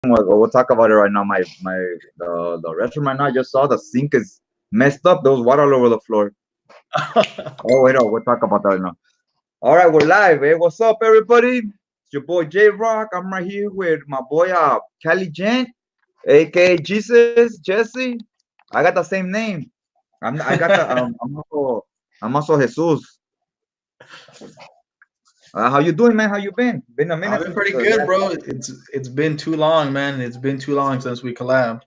We'll talk about it right now. The restroom right now. I just saw the sink is messed up. There was water all over the floor. Oh wait, no, we'll talk about that right now. All right, we're live. Hey, what's up, everybody? It's your boy J Rock. I'm right here with my boy Cali Gent, aka Jesus Jesse. I got the same name. I got the I'm also Jesus. How you doing, man? How you been? Been a I've minute been since pretty the good, last bro. time. It's been too long, man. It's been too long since we collabed.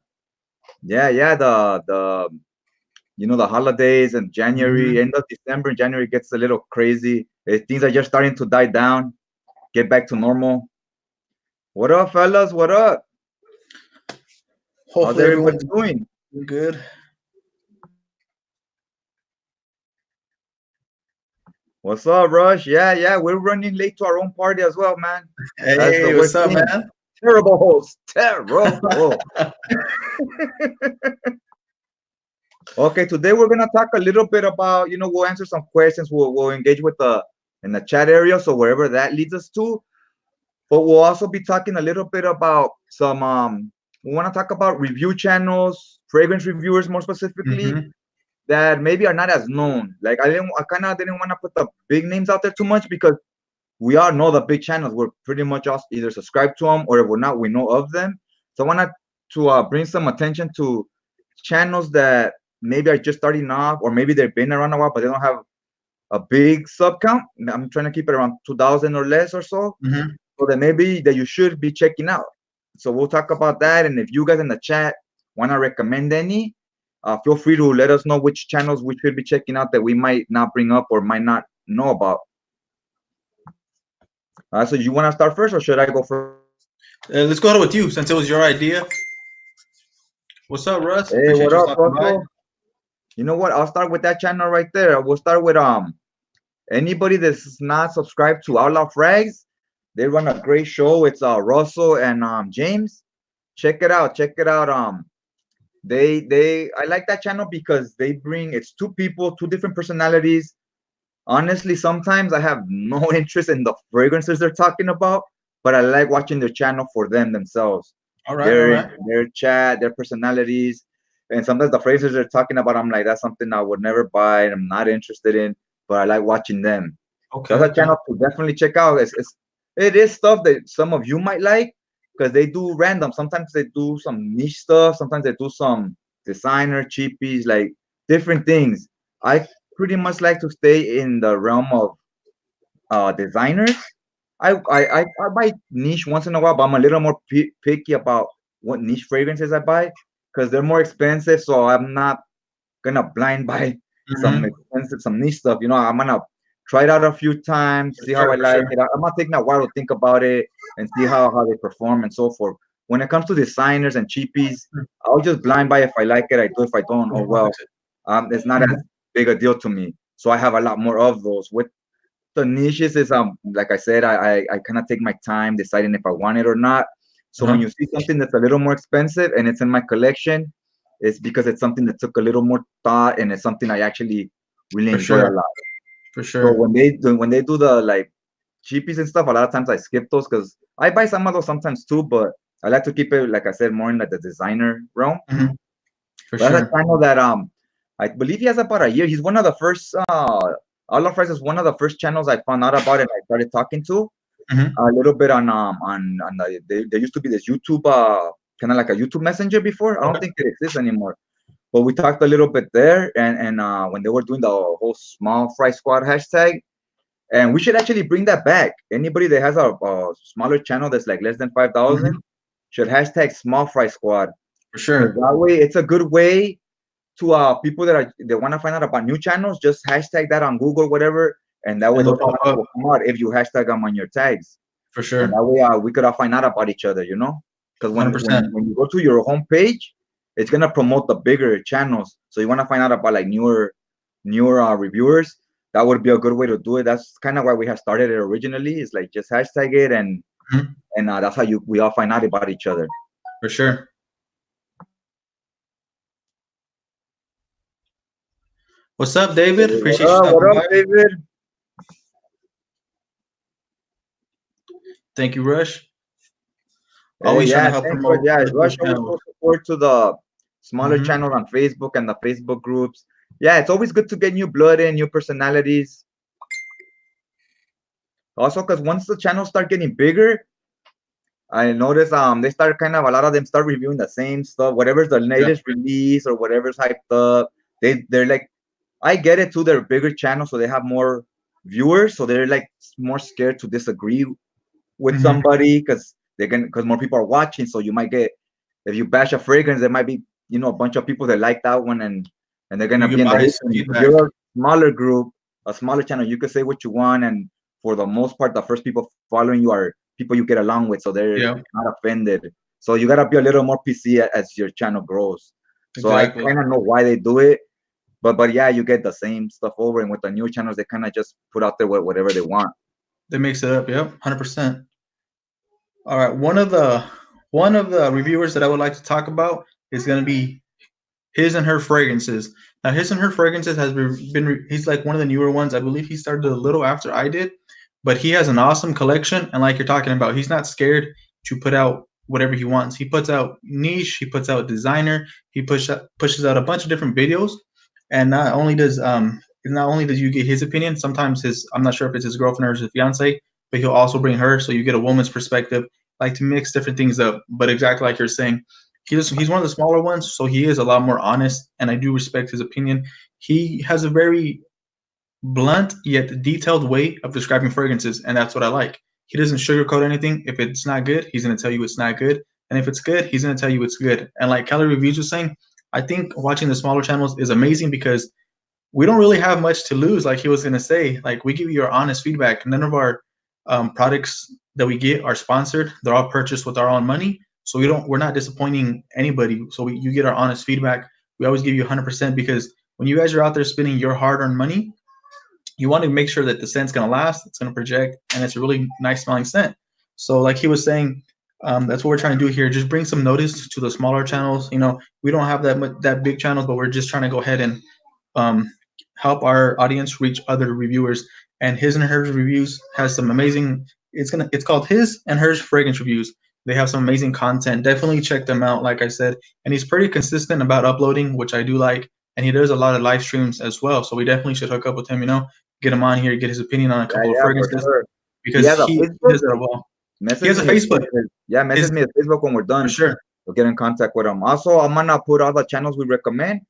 Yeah. The holidays and Hmm. January, end of December, January gets a little crazy. Things are just starting to die down, get back to normal. What up, fellas? What up? How's Hopefully, everybody everyone's doing? doing good. What's up, Rush? Yeah, we're running late to our own party as well, man. That's the Hey, worst what's up, thing. man? Terrible host, terrible. Okay, today we're gonna talk a little bit about, we'll answer some questions. We'll engage with the in the chat area, so wherever that leads us to. But we'll also be talking a little bit about some we want to talk about review channels, fragrance reviewers more specifically, Hmm. that maybe are not as known. Like I kind of didn't want to put the big names out there too much because we all know the big channels. We're pretty much all either subscribed to them, or if we're not, we know of them. So I wanted to bring some attention to channels that maybe are just starting off, or maybe they've been around a while, but they don't have a big sub count. I'm trying to keep it around 2,000 or less or so, Hmm. so that maybe that you should be checking out. So we'll talk about that, and if you guys in the chat want to recommend any, feel free to let us know which channels we should be checking out that we might not bring up or might not know about. So you want to start first, or should I go first? Let's go ahead with you since it was your idea. What's up, Russ? Hey, Appreciate what you up, stopping by. Russell? You know what? I'll start with that channel right there. We'll start with anybody that's not subscribed to Outlaw Frags. They run a great show. It's Russell and James. Check it out. Check it out. They I like that channel because they bring it's two people, two different personalities. Honestly, sometimes I have no interest in the fragrances they're talking about, but I like watching their channel for them themselves. All right, all Their right. their chat, their personalities, and sometimes the phrases they're talking about, I'm like, that's something I would never buy and I'm not interested in, but I like watching them. Okay, That's a okay. channel to definitely check out. It is stuff that some of you might like because they do random. Sometimes they do some niche stuff. Sometimes they do some designer cheapies, like different things. I pretty much like to stay in the realm of designers. I buy niche once in a while, but I'm a little more picky about what niche fragrances I buy because they're more expensive. So I'm not gonna blind buy some Hmm. expensive, some niche stuff. I'm gonna try it out a few times, For see how sure, I for like sure. it. I'm not taking a while to think about it and see how they perform and so forth. When it comes to designers and cheapies, I'll just blind buy if I like it. I do. If I don't, oh well. It's not as Mhm. big a deal to me. So I have a lot more of those. With the niches is like I said, I kind of take my time deciding if I want it or not. So when Uh-huh. you see something that's a little more expensive and it's in my collection, it's because it's something that took a little more thought and it's something I actually really For enjoy a sure, lot. for So sure. when they do the like cheapies and stuff, a lot of times I skip those because I buy some of those sometimes too, but I like to keep it like I said more in like the designer realm. Hmm. For But that's a sure. channel that I believe he has about a year. He's one of the first Allah Fries is one of the first channels I found out about and I started talking to Hmm. a little bit on there used to be this YouTube kind of like a YouTube Messenger before. I don't Okay. think it exists anymore. But we talked a little bit there and when they were doing the whole small fry squad hashtag, and we should actually bring that back. Anybody that has a smaller channel that's like less than 5,000 Hmm. should hashtag small fry squad For because sure. that way it's a good way to people that want to find out about new channels. Just hashtag that on Google, whatever, and that way And they'll those pop channels up will come out if you hashtag them on your tags, for and sure. that way we could all find out about each other. Because when 100%. when when you go to your home page, it's gonna promote the bigger channels. So you want to find out about like newer reviewers. That would be a good way to do it. That's kind of why we have started it originally. It's like just hashtag it Mhm. and that's how we all find out about each other. For sure. What's up, David? Hey, what Appreciate you up? What stopping up, by. David? Thank you, Rush. Hey, Always trying to yeah, help thanks for promote yeah. other Rush people's always channels. show support to the smaller Hmm. channels on Facebook and the Facebook groups. Yeah, it's always good to get new blood in, new personalities. Also, because once the channels start getting bigger, I notice they start kind of a lot of them start reviewing the same stuff, whatever's the Yeah. latest release or whatever's hyped up. They're like, I get it too. They're bigger channels, so they have more viewers, so they're like more scared to disagree with Hmm. somebody because more people are watching. So you might get, if you bash a fragrance, there might be a bunch of people that like that one, and they're You gonna be get in the hate. biased And if feedback. you're a smaller group, a smaller channel, you could say what you want, and for the most part, the first people following you are people you get along with, so they're Yeah, not offended. So you gotta be a little more PC as your channel grows. So I exactly. kind of know why they do it, but yeah, you get the same stuff over, and with the new channels, they kind of just put out there whatever they want. They mix it up. Yep, 100%. All right, one of the reviewers that I would like to talk about is going to be his and her fragrances. Now, his and her fragrances has been he's like one of the newer ones. I believe he started a little after I did, but he has an awesome collection. And like you're talking about, he's not scared to put out whatever he wants. He puts out niche, he puts out designer, he pushes out a bunch of different videos. And not only does you get his opinion, sometimes his I'm not sure if it's his girlfriend or his fiance, but he'll also bring her, so you get a woman's perspective, like to mix different things up. But exactly like you're saying, he's one of the smaller ones, so he is a lot more honest, and I do respect his opinion. He has a very blunt yet detailed way of describing fragrances, and that's what I like. He doesn't sugarcoat anything. If it's not good, he's gonna tell you it's not good, and if it's good, he's gonna tell you it's good. And like Cali Reviews was saying, I think watching the smaller channels is amazing because we don't really have much to lose. Like he was gonna say, like we give you our honest feedback. None of our products that we get are sponsored. They're all purchased with our own money, so we're not disappointing anybody. So you get our honest feedback. We always give you 100% because when you guys are out there spending your hard-earned money, you want to make sure that the scent's gonna last, it's gonna project, and it's a really nice smelling scent. So like he was saying, that's what we're trying to do here. Just bring some notice to the smaller channels. We don't have that big channels, but we're just trying to go ahead and um, help our audience reach other reviewers. And his and hers reviews has some amazing. It's called his and hers fragrance reviews. They have some amazing content. Definitely check them out. Like I said, and he's pretty consistent about uploading, which I do like. And he does a lot of live streams as well. So we definitely should hook up with him. Get him on here, get his opinion on a Yeah, couple of yeah, for fragrances sure. He because has a he Facebook. does that well. He Message has a me his, Facebook. yeah, message Is me his Facebook when we're for done. sure. We'll get in contact with him. Also, I'm gonna put all the channels we recommend.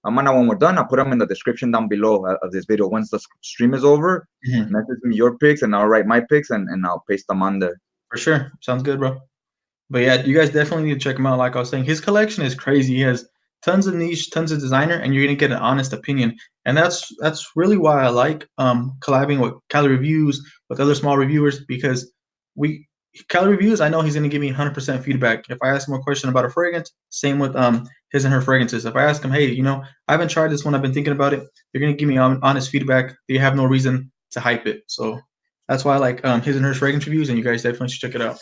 When we're done, I'll put them in the description down below of this video. Once the stream is over, Mhm. message me your picks and I'll write my picks and I'll paste them on there. For sure. Sounds good, bro. But yeah, you guys definitely need to check him out. Like I was saying, his collection is crazy. He has tons of niche, tons of designer, and you're gonna get an honest opinion. And that's really why I like collabing with Cali Reviews with other small reviewers because we Cali Reviews. I know he's gonna give me 100% feedback. If I ask him a question about a fragrance, same with his and her fragrances. If I ask him, hey, I haven't tried this one, I've been thinking about it. You're gonna give me honest feedback. You have no reason to hype it. So that's why I like his and her fragrance reviews, and you guys definitely should check it out.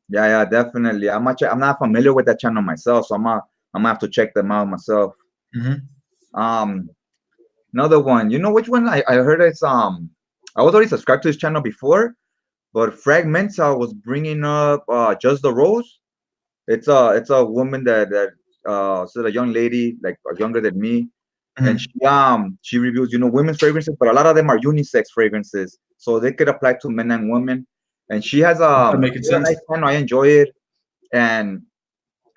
Yeah, yeah, definitely. I'm not familiar with that channel myself, so I'm gonna have to check them out myself. Hmm. Um, Another one. You know which one? I heard it's I was already subscribed to his channel before, but Fragments was bringing up Just the Rose. It's a woman that so a young lady like younger than me, and Hmm. she reviews women's fragrances, but a lot of them are unisex fragrances, so they could apply to men and women. And Making she has a sense. nice channel. I enjoy it, and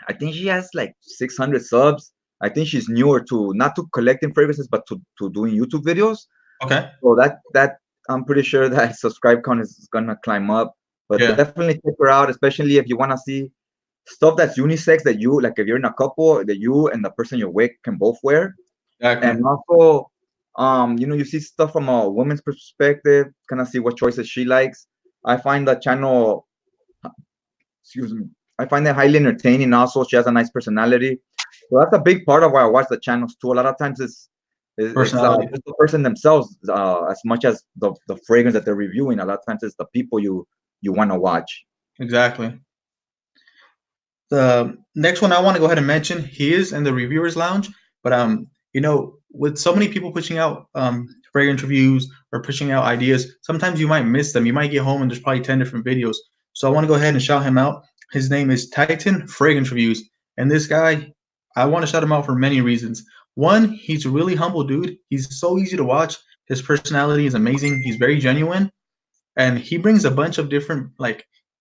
I think she has like 600 subs. I think she's newer to not to collecting fragrances, but to doing YouTube videos. Okay. So that I'm pretty sure that subscribe count is gonna climb up. But Yeah. definitely check her out, especially if you wanna see stuff that's unisex that you like. If you're in a couple, that you and the person you're with can both wear. Exactly. And also, you see stuff from a woman's perspective, kind of see what choices she likes. I find the channel, excuse me, I find it highly entertaining. Also, she has a nice personality, so that's a big part of why I watch the channels too. A lot of times it's Personality. just the person themselves as much as the fragrance that they're reviewing. A lot of times it's the people you want to watch. Exactly. The next one I want to go ahead and mention, he is in the reviewers lounge, but with so many people pushing out fragrance reviews or pushing out ideas, sometimes you might miss them. You might get home and there's probably 10 different videos. So I want to go ahead and shout him out. His name is Titan Fragrance Reviews, and this guy, I want to shout him out for many reasons. One, he's a really humble dude. He's so easy to watch. His personality is amazing. He's very genuine, and he brings a bunch of different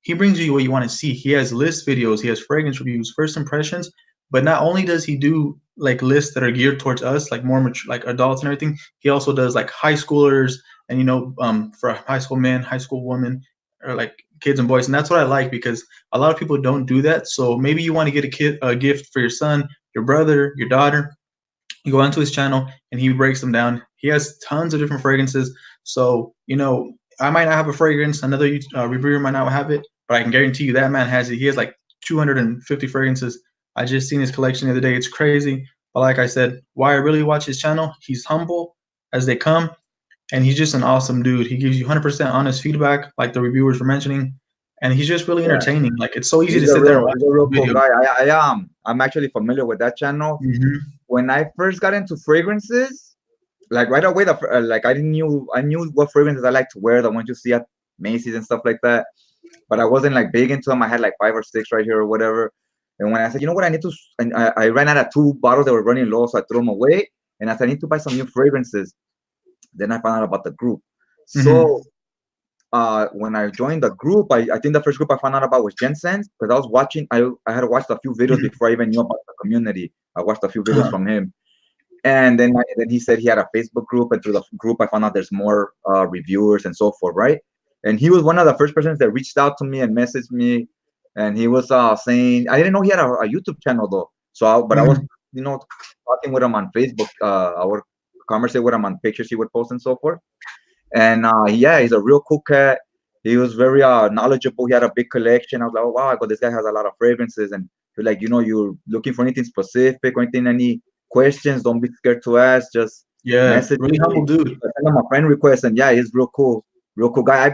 he brings you what you want to see. He has list videos, he has fragrance reviews, first impressions, but not only does he do like lists that are geared towards us, like more mature, like adults and everything, he also does like high schoolers and for high school men, high school women, or like kids and boys. And that's what I like, because a lot of people don't do that. So maybe you want to get a gift for your son, your brother, your daughter. You go onto his channel and he breaks them down. He has tons of different fragrances. So, I might not have a fragrance, another reviewer might not have it, but I can guarantee you that man has it. He has like 250 fragrances. I just seen his collection the other day. It's crazy. But like I said, why I really watch his channel, he's humble as they come, and he's just an awesome dude. He gives you 100% honest feedback, like the reviewers were mentioning, and he's just really Yeah. entertaining. Like, it's so easy to sit there and watch He's a real cool video. guy. I'm actually familiar with that channel. Mm-hmm. When I first got into fragrances, like right away, like I knew what fragrances I like to wear, the ones you see at Macy's and stuff like that. But I wasn't like big into them. I had like 5 or 6 right here or whatever. And when I said, you know what, I need to, and I ran out of 2 bottles that were running low, so I threw them away. And I said, I need to buy some new fragrances. Then I found out about the group. Mm-hmm. So when I joined the group, I think the first group I found out about was Jensen's, because I was watching, I had watched a few videos Mm-hmm. before I even knew about the community. I watched a few videos Uh-huh. from him. And then he said he had a Facebook group, and through the group I found out there's more reviewers and so forth, right? And he was one of the first persons that reached out to me and messaged me, and he was saying, I didn't know he had a YouTube channel though. But I was, Mm-hmm. talking with him on Facebook. I would conversate with him on pictures he would post and so forth. And yeah, he's a real cool cat. He was very knowledgeable. He had a big collection. I was like, oh wow, I go, this guy has a lot of fragrances. And you're like, you're looking for anything specific or anything, any questions, don't be scared to ask. Just Yeah, message really me, humble dude. send him a friend request. And yeah, he's real cool guy.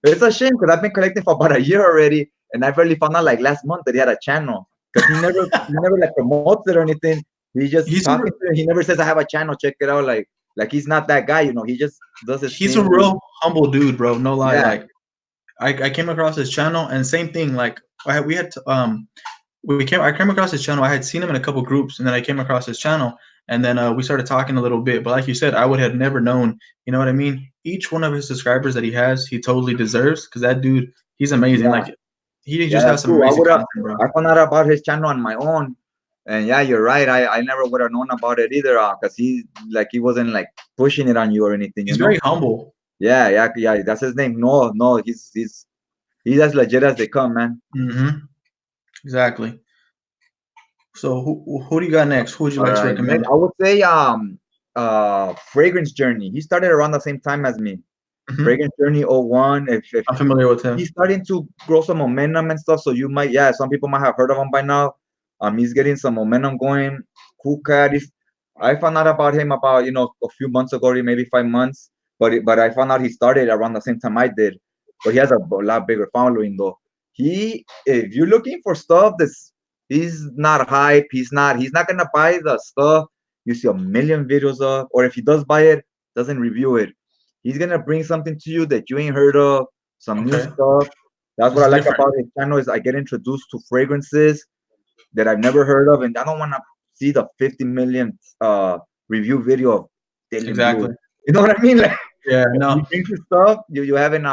It's a shame because I've been collecting for about a year already, and I barely found out like last month that he had a channel, because he never like promotes it or anything. He just He's a, talking to it. He never says I have a channel, check it out. Like he's not that guy. He just does his he's a thing. real humble dude, bro. No lie. Yeah, Like, I came across his channel, and same thing. Like, I came across his channel. I had seen him in a couple groups, and then I came across his channel, and then we started talking a little bit. But like you said, I would have never known. You know what I mean? Each one of his subscribers that he has, he totally deserves, because that dude, he's amazing. yeah, Like, he yeah. just has That's some true. amazing content, bro. I found out about his channel on my own, and yeah, you're right. I never would have known about it either, because he wasn't like pushing it on you or anything, He's very humble. Yeah, yeah, yeah. That's his name. No, no, he's as legit as they come, man. Mm-hmm. Exactly. So who do you got next? Who would you All like to right, next, recommend? I would say Fragrance Journey. He started around the same time as me. Mm-hmm. Fragrance Journey '01. If I'm familiar with him. he's starting to grow some momentum and stuff, so you might, yeah, some people might have heard of him by now. He's getting some momentum going. Cool cat. I found out about him about a few months ago, or maybe 5 months. But I found out he started around the same time I did. But he has a lot bigger following though. If you're looking for stuff he's not hype. He's not gonna buy the stuff you see a million videos of, or if he does buy it, doesn't review it. He's gonna bring something to you that you ain't heard of, some new Okay, stuff. That's what it's I like different. about his channel is I get introduced to fragrances that I've never heard of, and I don't want to see the 50 million review video of Alien Blue. Exactly. You know what I mean? Like Yeah. he No. brings you stuff you haven't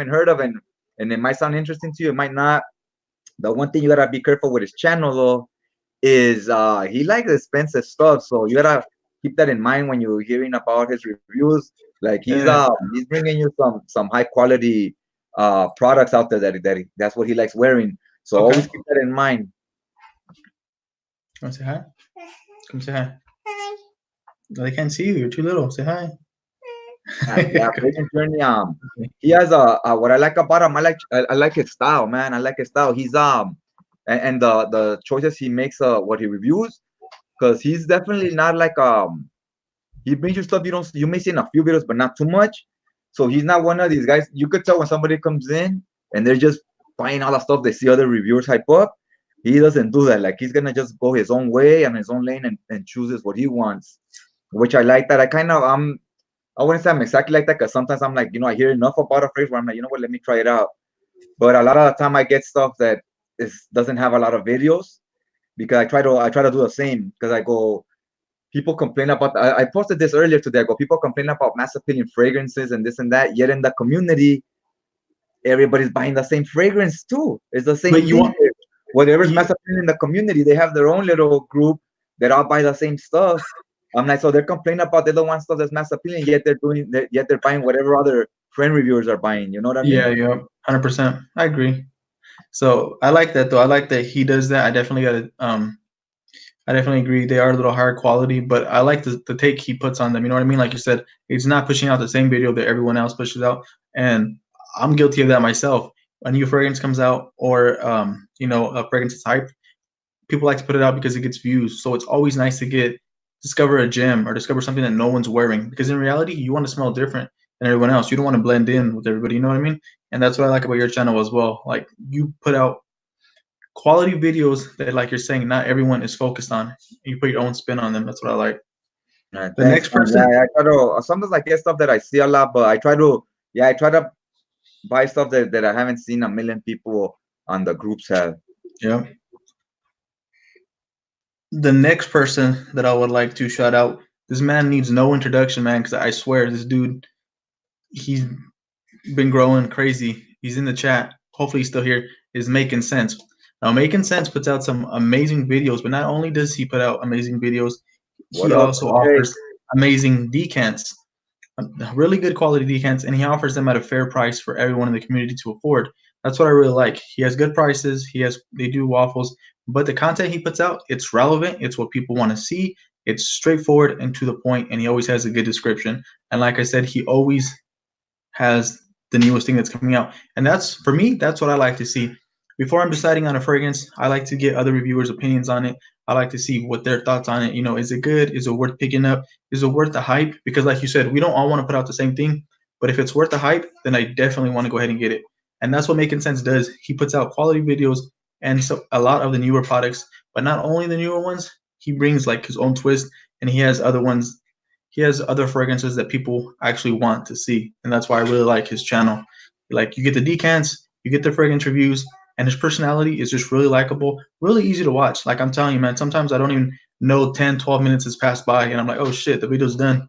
heard of, and it might sound interesting to you, it might not. The one thing you gotta be careful with his channel though is he likes expensive stuff, so you gotta keep that in mind when you're hearing about his reviews. Like Yeah. he's bringing you some high quality products out there that's what he likes wearing. So Okay. always keep that in mind. Come say hi. Come say hi. They can't see you. You're too little. Say hi. Yeah, Fragrance Journey. He has what I like about him. I like his style, man. I like his style. He's and the choices he makes, what he reviews, because he's definitely not like he brings you stuff you may see in a few videos, but not too much. So he's not one of these guys. You could tell when somebody comes in and they're just buying all the stuff they see other reviewers hype up. He doesn't do that. Like he's gonna just go his own way and his own lane and chooses what he wants, which I like that. I wouldn't say I'm exactly like that, because sometimes I'm like, I hear enough about a phrase where I'm like, you know what, let me try it out. But a lot of the time I get stuff that doesn't have a lot of videos, because I try to do the same, because I go, people complain about, I posted this earlier today. I go, people complain about mass appealing fragrances and this and that, yet in the community everybody's buying the same fragrance too. It's the same But you thing. want Whatever's you, mass appealing in the community, they have their own little group that all buy the same stuff. I'm like, so they're complaining about they don't want stuff that's mass appealing, yet they're buying whatever other friend reviewers are buying. You know what I mean? yeah, 100%. I agree. So I like that though. I like that he does that. I definitely agree. They are a little higher quality, but I like the take he puts on them. You know what I mean? Like you said, he's not pushing out the same video that everyone else pushes out. And I'm guilty of that myself. A new fragrance comes out, or a fragrance is hyped, people like to put it out because it gets views. So it's always nice to discover a gem or discover something that no one's wearing. Because in reality, you want to smell different than everyone else. You don't want to blend in with everybody. You know what I mean? And that's what I like about your channel as well. Like, you put out quality videos that, like you're saying, not everyone is focused on. You put your own spin on them. That's what I like. The Thanks, next man. person, Yeah, I try to, sometimes I get stuff that I see a lot, but I try to buy stuff that I haven't seen a million people on the groups have. yeah. The next person that I would like to shout out, this man needs no introduction, man, because I swear this dude, he's been growing crazy. He's in the chat. Hopefully he's still here. Is Making Sense. Now, Making Sense puts out some amazing videos, but not only does he put out amazing videos, What he up, also Jay? offers amazing decants, really good quality decants, and he offers them at a fair price for everyone in the community to afford. That's what I really like. He has good prices. They do waffles, but the content he puts out, it's relevant. It's what people want to see. It's straightforward and to the point, and he always has a good description. And like I said, he always has the newest thing that's coming out. And that's, for me, that's what I like to see. Before I'm deciding on a fragrance, I like to get other reviewers' opinions on it. I like to see what their thoughts on it. Is it good? Is it worth picking up? Is it worth the hype? Because like you said, we don't all want to put out the same thing. But if it's worth the hype, then I definitely want to go ahead and get it. And that's what Making Sense does. He puts out quality videos and so a lot of the newer products, but not only the newer ones, he brings like his own twist, and he has other ones, he has other fragrances that people actually want to see, and that's why I really like his channel. Like, you get the decants, you get the fragrance reviews, and his personality is just really likable, really easy to watch. Like, I'm telling you, man, sometimes I don't even know 10, 12 minutes has passed by, and I'm like, oh shit, the video's done.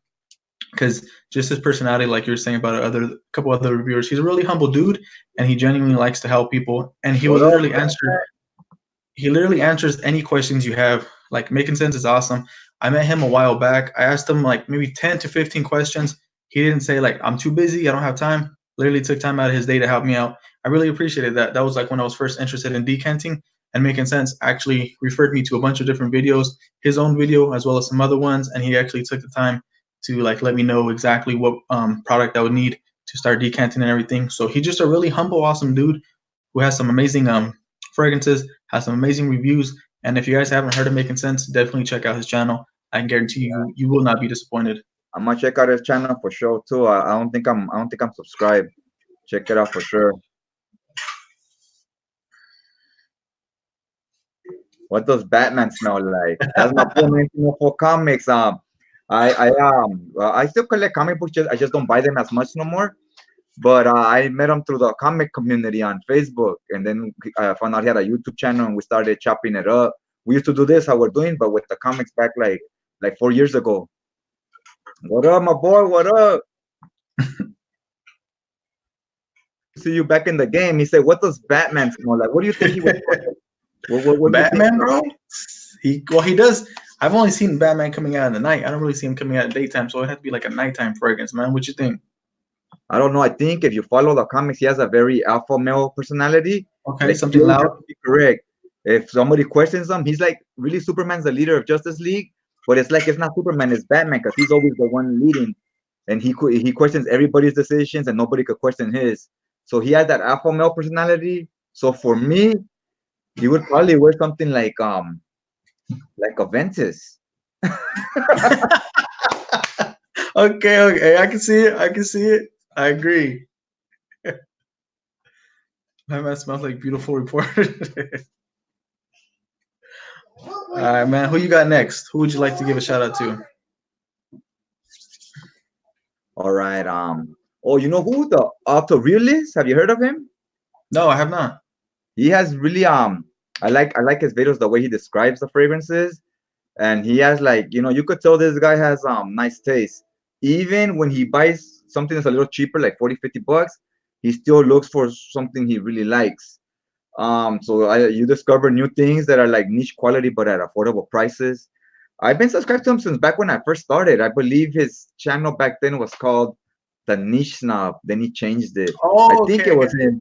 Because just his personality, like you were saying about a couple other reviewers, he's a really humble dude, and he genuinely likes to help people, and What up? he literally answers any questions you have. Like, Making Sense is awesome. I met him a while back. I asked him like maybe 10 to 15 questions. He didn't say like, I'm too busy, I don't have time. Literally took time out of his day to help me out. I really appreciated that. That was like when I was first interested in decanting, and Making Sense actually referred me to a bunch of different videos, his own video as well as some other ones, and he actually took the time to like let me know exactly what product I would need to start decanting and everything. So he's just a really humble, awesome dude who has some amazing fragrances, has some amazing reviews. And if you guys haven't heard of Making Sense, definitely check out his channel. I can guarantee you will not be disappointed. I'm gonna check out his channel for sure too. I don't think I'm subscribed. Check it out for sure. What does Batman smell like? That's my full name for comics. I still collect comic books. I just don't buy them as much no more. But I met him through the comic community on Facebook, and then I found out he had a YouTube channel, and we started chopping it up. We used to do this how we're doing, but with the comics back like 4 years ago. What up, my boy? What up? See you back in the game. He said, "What does Batman smell like? What do you think he would? What do you think?" Batman, bro. He does. I've only seen Batman coming out in the night. I don't really see him coming out at daytime, so it has to be like a nighttime fragrance, man. What you think? I don't know. I think if you follow the comics, he has a very alpha male personality. Okay, Like, he something always loud. has to be correct. If somebody questions him, he's like, really, Superman's the leader of Justice League, but it's like it's not Superman, it's Batman, because he's always the one leading, and he questions everybody's decisions, and nobody could question his. So he has that alpha male personality. So for me, he would probably wear something like a Ventus. Okay. I can see it. I can see it. I agree. My man smells like beautiful reporter. All right, man. Who you got next? Who would you like to give a shout out to? All right. Oh, you know who? The Altherealis? Have you heard of him? No, I have not. he has really I like his videos the way he describes the fragrances, and he has like you could tell this guy has nice taste. Even when he buys something that's a little cheaper, like 40-50 bucks, he still looks for something he really likes. So you discover new things that are like niche quality but at affordable prices. I've been subscribed to him since back when I first started. I believe his channel back then was called The Niche Snob. Then he changed it. I Oh, think okay, it I was get it. him.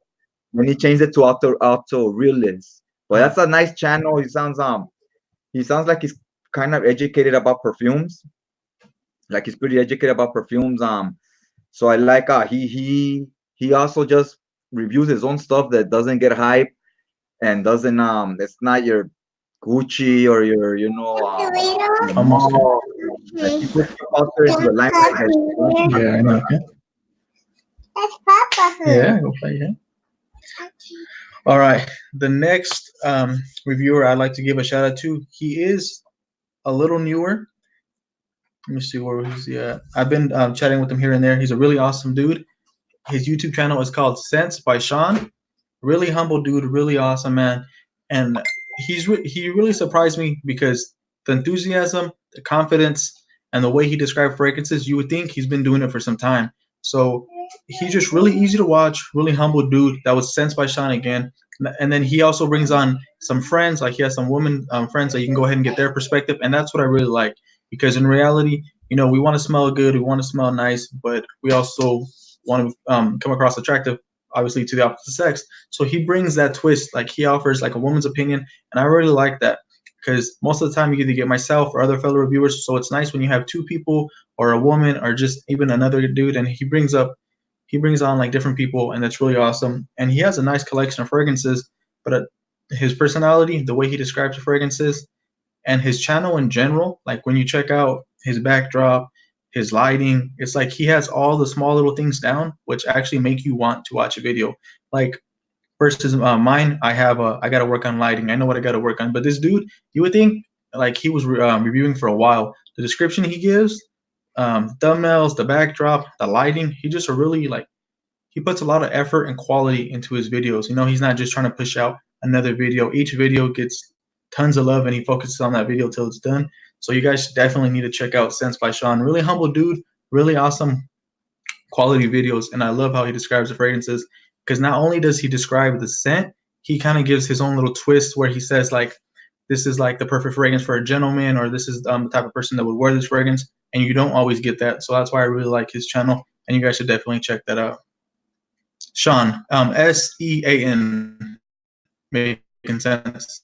Then he changed it to Auto Realist. But Uh, that's a nice channel. He sounds like he's kind of educated about perfumes. Like he's pretty educated about perfumes. So I like he also just reviews his own stuff that doesn't get hype and doesn't it's not your Gucci or your almost there. mall. Like he puts stuff out there into the limelight that you don't see. Yeah, I know. Okay. Yeah, go play. Yeah. All right. The next reviewer I'd like to give a shout out to. He is a little newer. Let me see where he's at. I've been chatting with him here and there. He's a really awesome dude. His YouTube channel is called Sense by Sean. Really humble dude, really awesome man, and he really surprised me because the enthusiasm, the confidence, and the way he described fragrances, you would think he's been doing it for some time. So he's just really easy to watch, really humble dude. That was Sense by Sean again, and then he also brings on some friends, like he has some women friends that you can go ahead and get their perspective, and that's what I really like because in reality, we want to smell good, we want to smell nice, but we also want to come across attractive, obviously to the opposite sex. So he brings that twist, like he offers like a woman's opinion, and I really like that because most of the time you either get myself or other fellow reviewers. So it's nice when you have two people or a woman or just even another dude, and he brings on like different people, and that's really awesome. And he has a nice collection of fragrances, but his personality, the way he describes the fragrances, and his channel in general, like when you check out his backdrop, his lighting, it's like he has all the small little things down, which actually make you want to watch a video. Like versus mine, I got to work on lighting. I know what I got to work on, but this dude, you would think like he was reviewing for a while. The description he gives, thumbnails, the backdrop, the lighting, he just a really like he puts a lot of effort and quality into his videos. He's not just trying to push out another video. Each video gets tons of love and he focuses on that video till it's done. So you guys definitely need to check out Sense by Sean. Really humble dude, really awesome quality videos. And I love how he describes the fragrances because not only does he describe the scent, he kind of gives his own little twist where he says like, this is like the perfect fragrance for a gentleman, or this is the type of person that would wear this fragrance. And you don't always get that. So that's why I really like his channel. And you guys should definitely check that out. Sean, Sean, making sense.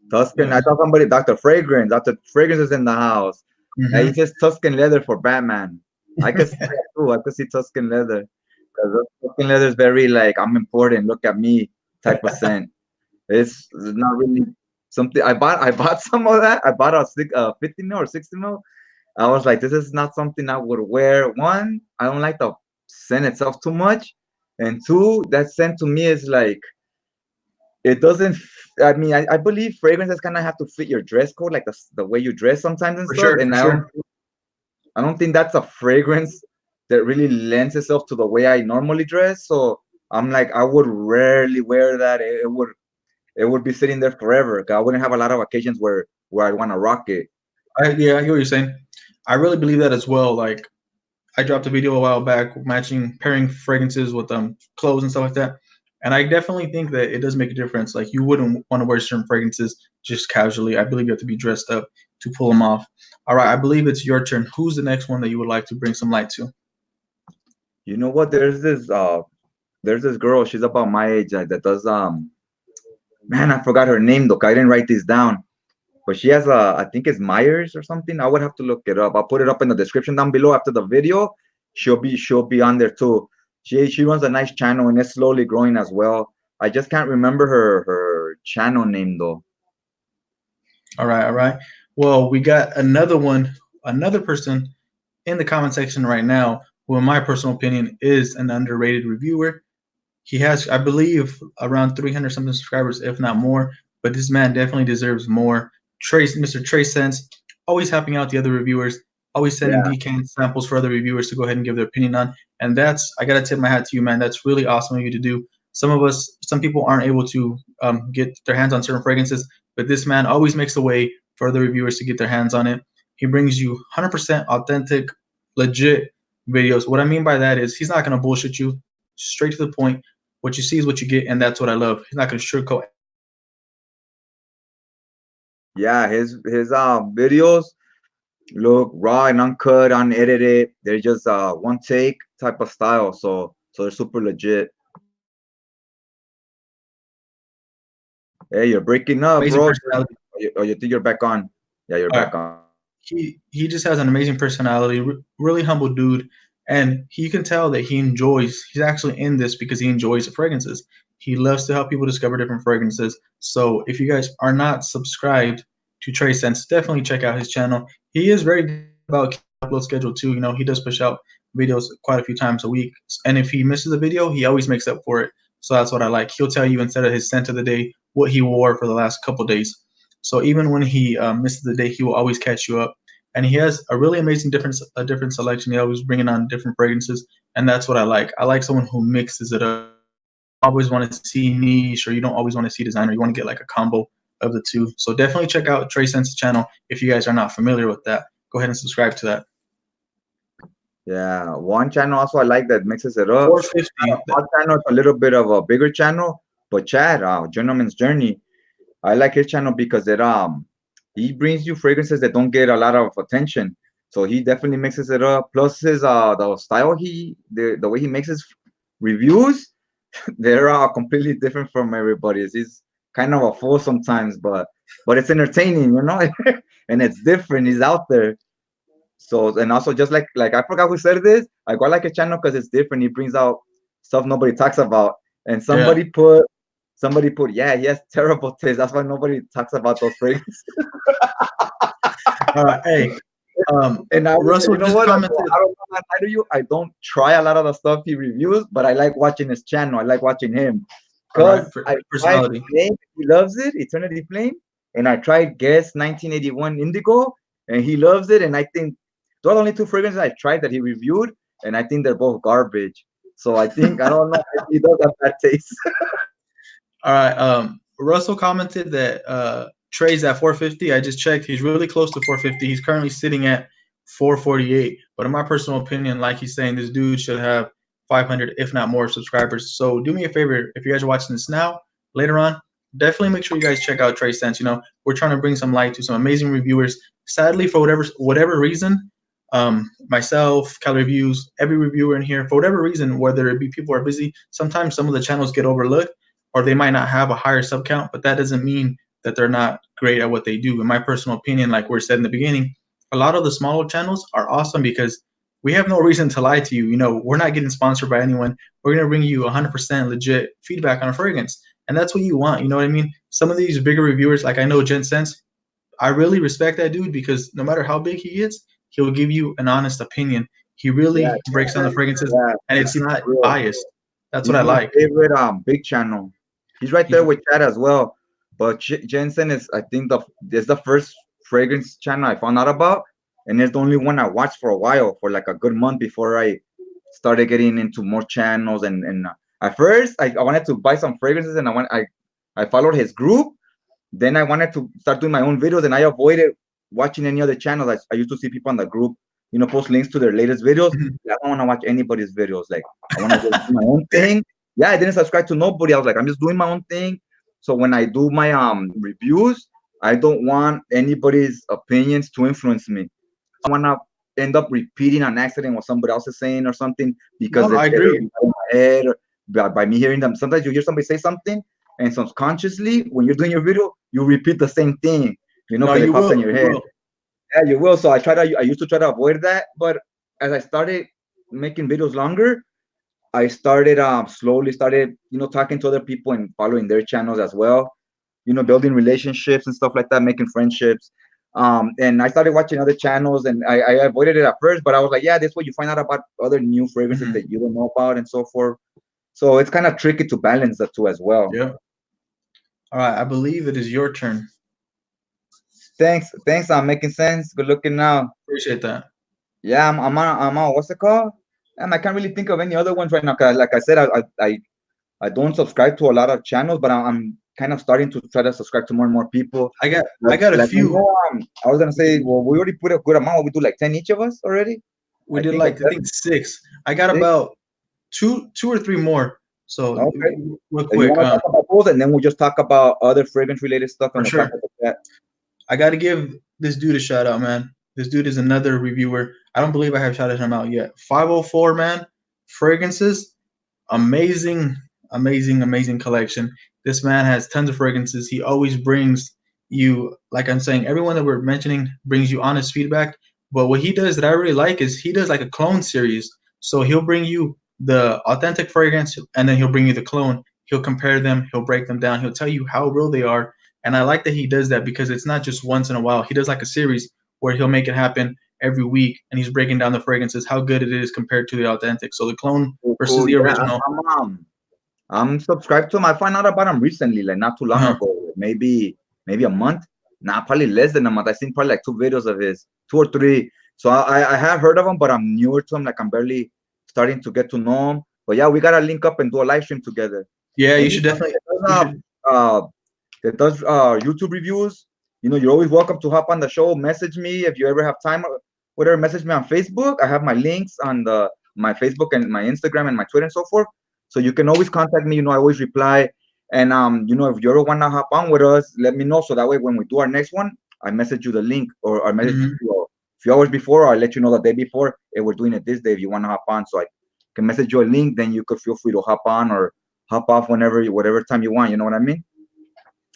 Tuscan. I thought somebody, Dr. Fragrance. Dr. Fragrance is in the house. Yeah, he Mm-hmm. says Tuscan leather for Batman. I could see that too. I could see Tuscan leather because Tuscan leather is very like I'm important. Look at me type of scent. It's not really something I bought some of that. I bought a 50 mil or 60 mil. I was like, this is not something I would wear. One, I don't like the scent itself too much, and two, that scent to me is like it doesn't. I mean, I believe fragrances kind of have to fit your dress code, like the way you dress sometimes and For stuff. sure, And for I don't sure. I don't think that's a fragrance that really lends itself to the way I normally dress. So I'm like, I would rarely wear that. It would be sitting there forever. 'Cause I wouldn't have a lot of occasions where I want to rock it. Yeah, I hear what you're saying. I really believe that as well. Like I dropped a video a while back matching pairing fragrances with clothes and stuff like that. And I definitely think that it does make a difference. Like you wouldn't want to wear certain fragrances just casually. I believe you have to be dressed up to pull them off. All right, I believe it's your turn. Who's the next one that you would like to bring some light to? You know what? There's this girl. She's about my age that does man, I forgot her name though. 'Cause I didn't write this down. But she has I think it's Myers or something. I would have to look it up. I'll put it up in the description down below after the video. She'll be on there too. She runs a nice channel and it's slowly growing as well. I just can't remember her channel name though. All right, all right. Well, we got another person in the comment section right now who, in my personal opinion, is an underrated reviewer. He has, I believe, around 300 something subscribers, if not more. But this man definitely deserves more. Mr. Trey Sense, always helping out the other reviewers, always sending Yeah. decant samples for other reviewers to go ahead and give their opinion on. And I gotta tip my hat to you, man. That's really awesome of you to do. some people aren't able to get their hands on certain fragrances, but this man always makes a way for other reviewers to get their hands on it. He brings you 100% authentic, legit videos. What I mean by that is he's not gonna bullshit you, straight to the point. What you see is what you get, and that's what I love. He's not gonna sugarcoat. Yeah, his videos look raw and uncut, unedited. They're just one take type of style, so they're super legit. Hey, you're breaking up, Amazing bro. personality. You think you're back on? Yeah, you're All right. back on. He just has an amazing personality, really humble dude, and you can tell that he enjoys. He's actually in this because he enjoys the fragrances. He loves to help people discover different fragrances. So if you guys are not subscribed to Trey Sense, definitely check out his channel. He is very good about upload schedule too. You know, he does push out videos quite a few times a week, and if he misses a video, he always makes up for it. So that's what I like. He'll tell you instead of his scent of the day what he wore for the last couple days. So even when he misses the day, he will always catch you up. And he has a really amazing different selection. He always bringing on different fragrances, and that's what I like. I like someone who mixes it up. Always want to see niche, or you don't always want to see designer. You want to get like a combo of the two. So definitely check out Trey Sense's channel if you guys are not familiar with that. Go ahead and subscribe to that. Yeah, one channel also I like that mixes it up. 450. One channel is a little bit of a bigger channel, but Chad, Gentleman's Journey, I like his channel because he brings you fragrances that don't get a lot of attention. So he definitely mixes it up. Plus his the style the way he makes his reviews, they're completely different from everybody's. He's kind of a fool sometimes, but it's entertaining, you know, and it's different. He's out there. So and also just like I forgot who said this. I go like a channel because it's different. He brings out stuff nobody talks about. And somebody put, yeah, he has terrible taste. That's why nobody talks about those fragrances. Hey, And Russell you know just what? commented. I don't know how to you. I don't try a lot of the stuff he reviews, but I like watching his channel. I like watching him because All right, I tried personality. Flame, he loves it, Eternity Flame, and I tried Guess 1981 Indigo, and he loves it. And I think those are the only two fragrances I tried that he reviewed, and I think they're both garbage. So I think I don't know if he does have bad taste. All right. Russell commented that Trey's at 450. I just checked. He's really close to 450. He's currently sitting at 448. But in my personal opinion, like he's saying, this dude should have 500, if not more, subscribers. So do me a favor. If you guys are watching this now, later on, definitely make sure you guys check out Trey Sense. You know, we're trying to bring some light to some amazing reviewers. Sadly, for whatever reason, myself, Cali Reviews, every reviewer in here, for whatever reason, whether it be people are busy, sometimes some of the channels get overlooked, or they might not have a higher sub count, but that doesn't mean that they're not great at what they do. In my personal opinion, like we said in the beginning, a lot of the smaller channels are awesome because we have no reason to lie to you. You know, we're not getting sponsored by anyone. We're going to bring you 100% legit feedback on a fragrance. And that's what you want. You know what I mean? Some of these bigger reviewers, like I know Gen Sense, I really respect that dude because no matter how big he is, he'll give you an honest opinion. He Yeah, really breaks down the fragrances, yeah, and it's not real. biased. That's He's what I my like. favorite big channel. He's right there with Chad as well. But Jensen is, I think, the first fragrance channel I found out about, and it's the only one I watched for a while, for like a good month before I started getting into more channels. And at first, I wanted to buy some fragrances, and I followed his group. Then I wanted to start doing my own videos, and I avoided watching any other channels. I used to see people on the group, you know, post links to their latest videos. I don't want to watch anybody's videos. Like, I want to just do my own thing. Yeah, I didn't subscribe to nobody. I was like, I'm just doing my own thing. So when I do my reviews, I don't want anybody's opinions to influence me. I want to end up repeating an accident what somebody else is saying or something because No, I they're agree. in my head or by me hearing them. Sometimes you hear somebody say something, and subconsciously, when you're doing your video, you repeat the same thing, you know, No, because it you pops will. in your You head. will. Yeah, you will. So I used to try to avoid that, but as I started making videos longer, I started slowly started, you know, talking to other people and following their channels as well, you know, building relationships and stuff like that, making friendships. And I started watching other channels, and I avoided it at first, but I was like, yeah, this way you find out about other new fragrances that you don't know about and so forth. So it's kind of tricky to balance the two as well. Yeah. All right. I believe it is your turn. Thanks. I'm making sense. Good looking now. Appreciate that. Yeah, I'm on. What's it called? I can't really think of any other ones right now. 'Cause like I said, I I don't subscribe to a lot of channels, but I'm kind of starting to try to subscribe to more and more people. I got a Like I few. know, I was gonna say, well, we already put a good amount. We do like 10 each of us already. We I did think like like, I think 6. I got six. about two or three more. So Okay. real So you quick, want to talk about those, and then we'll just talk about other fragrance related stuff, and for we'll talk sure. about that. I got to give this dude a shout out, man. This dude is another reviewer. I don't believe I have shouted him out yet. 504, man. Fragrances, amazing, amazing collection. This man has tons of fragrances. He always brings you, like I'm saying, everyone that we're mentioning brings you honest feedback. But what he does that I really like is he does like a clone series. So he'll bring you the authentic fragrance and then he'll bring you the clone. He'll compare them, he'll break them down, he'll tell you how real they are. And I like that he does that because it's not just once in a while. He does like a series where he'll make it happen every week and he's breaking down the fragrances, how good it is compared to the authentic. So the clone Cool, versus cool. the Yeah, original. I'm subscribed to him. I found out about him recently, like not too long Uh-huh. ago, maybe a month. Nah, probably less than a month. I seen probably like 2 videos of his, 2 or 3. So I have heard of him, but I'm newer to him. Like I'm barely starting to get to know him. But yeah, we gotta link up and do a live stream together. Yeah, you should Anyone definitely. that You does, should. YouTube reviews, you're always welcome to hop on the show. Message me if you ever have time. Or whatever, message me on Facebook. I have my links on the my Facebook and my Instagram and my Twitter and so forth. So you can always contact me. I always reply. And if you ever wanna hop on with us, let me know. So that way, when we do our next one, I message you the link, or I message Mhm. you a few hours before, or I let you know the day before. Hey, we're doing it this day. If you wanna hop on, so I can message you a link. Then you could feel free to hop on or hop off whenever, whatever time you want. You know what I mean?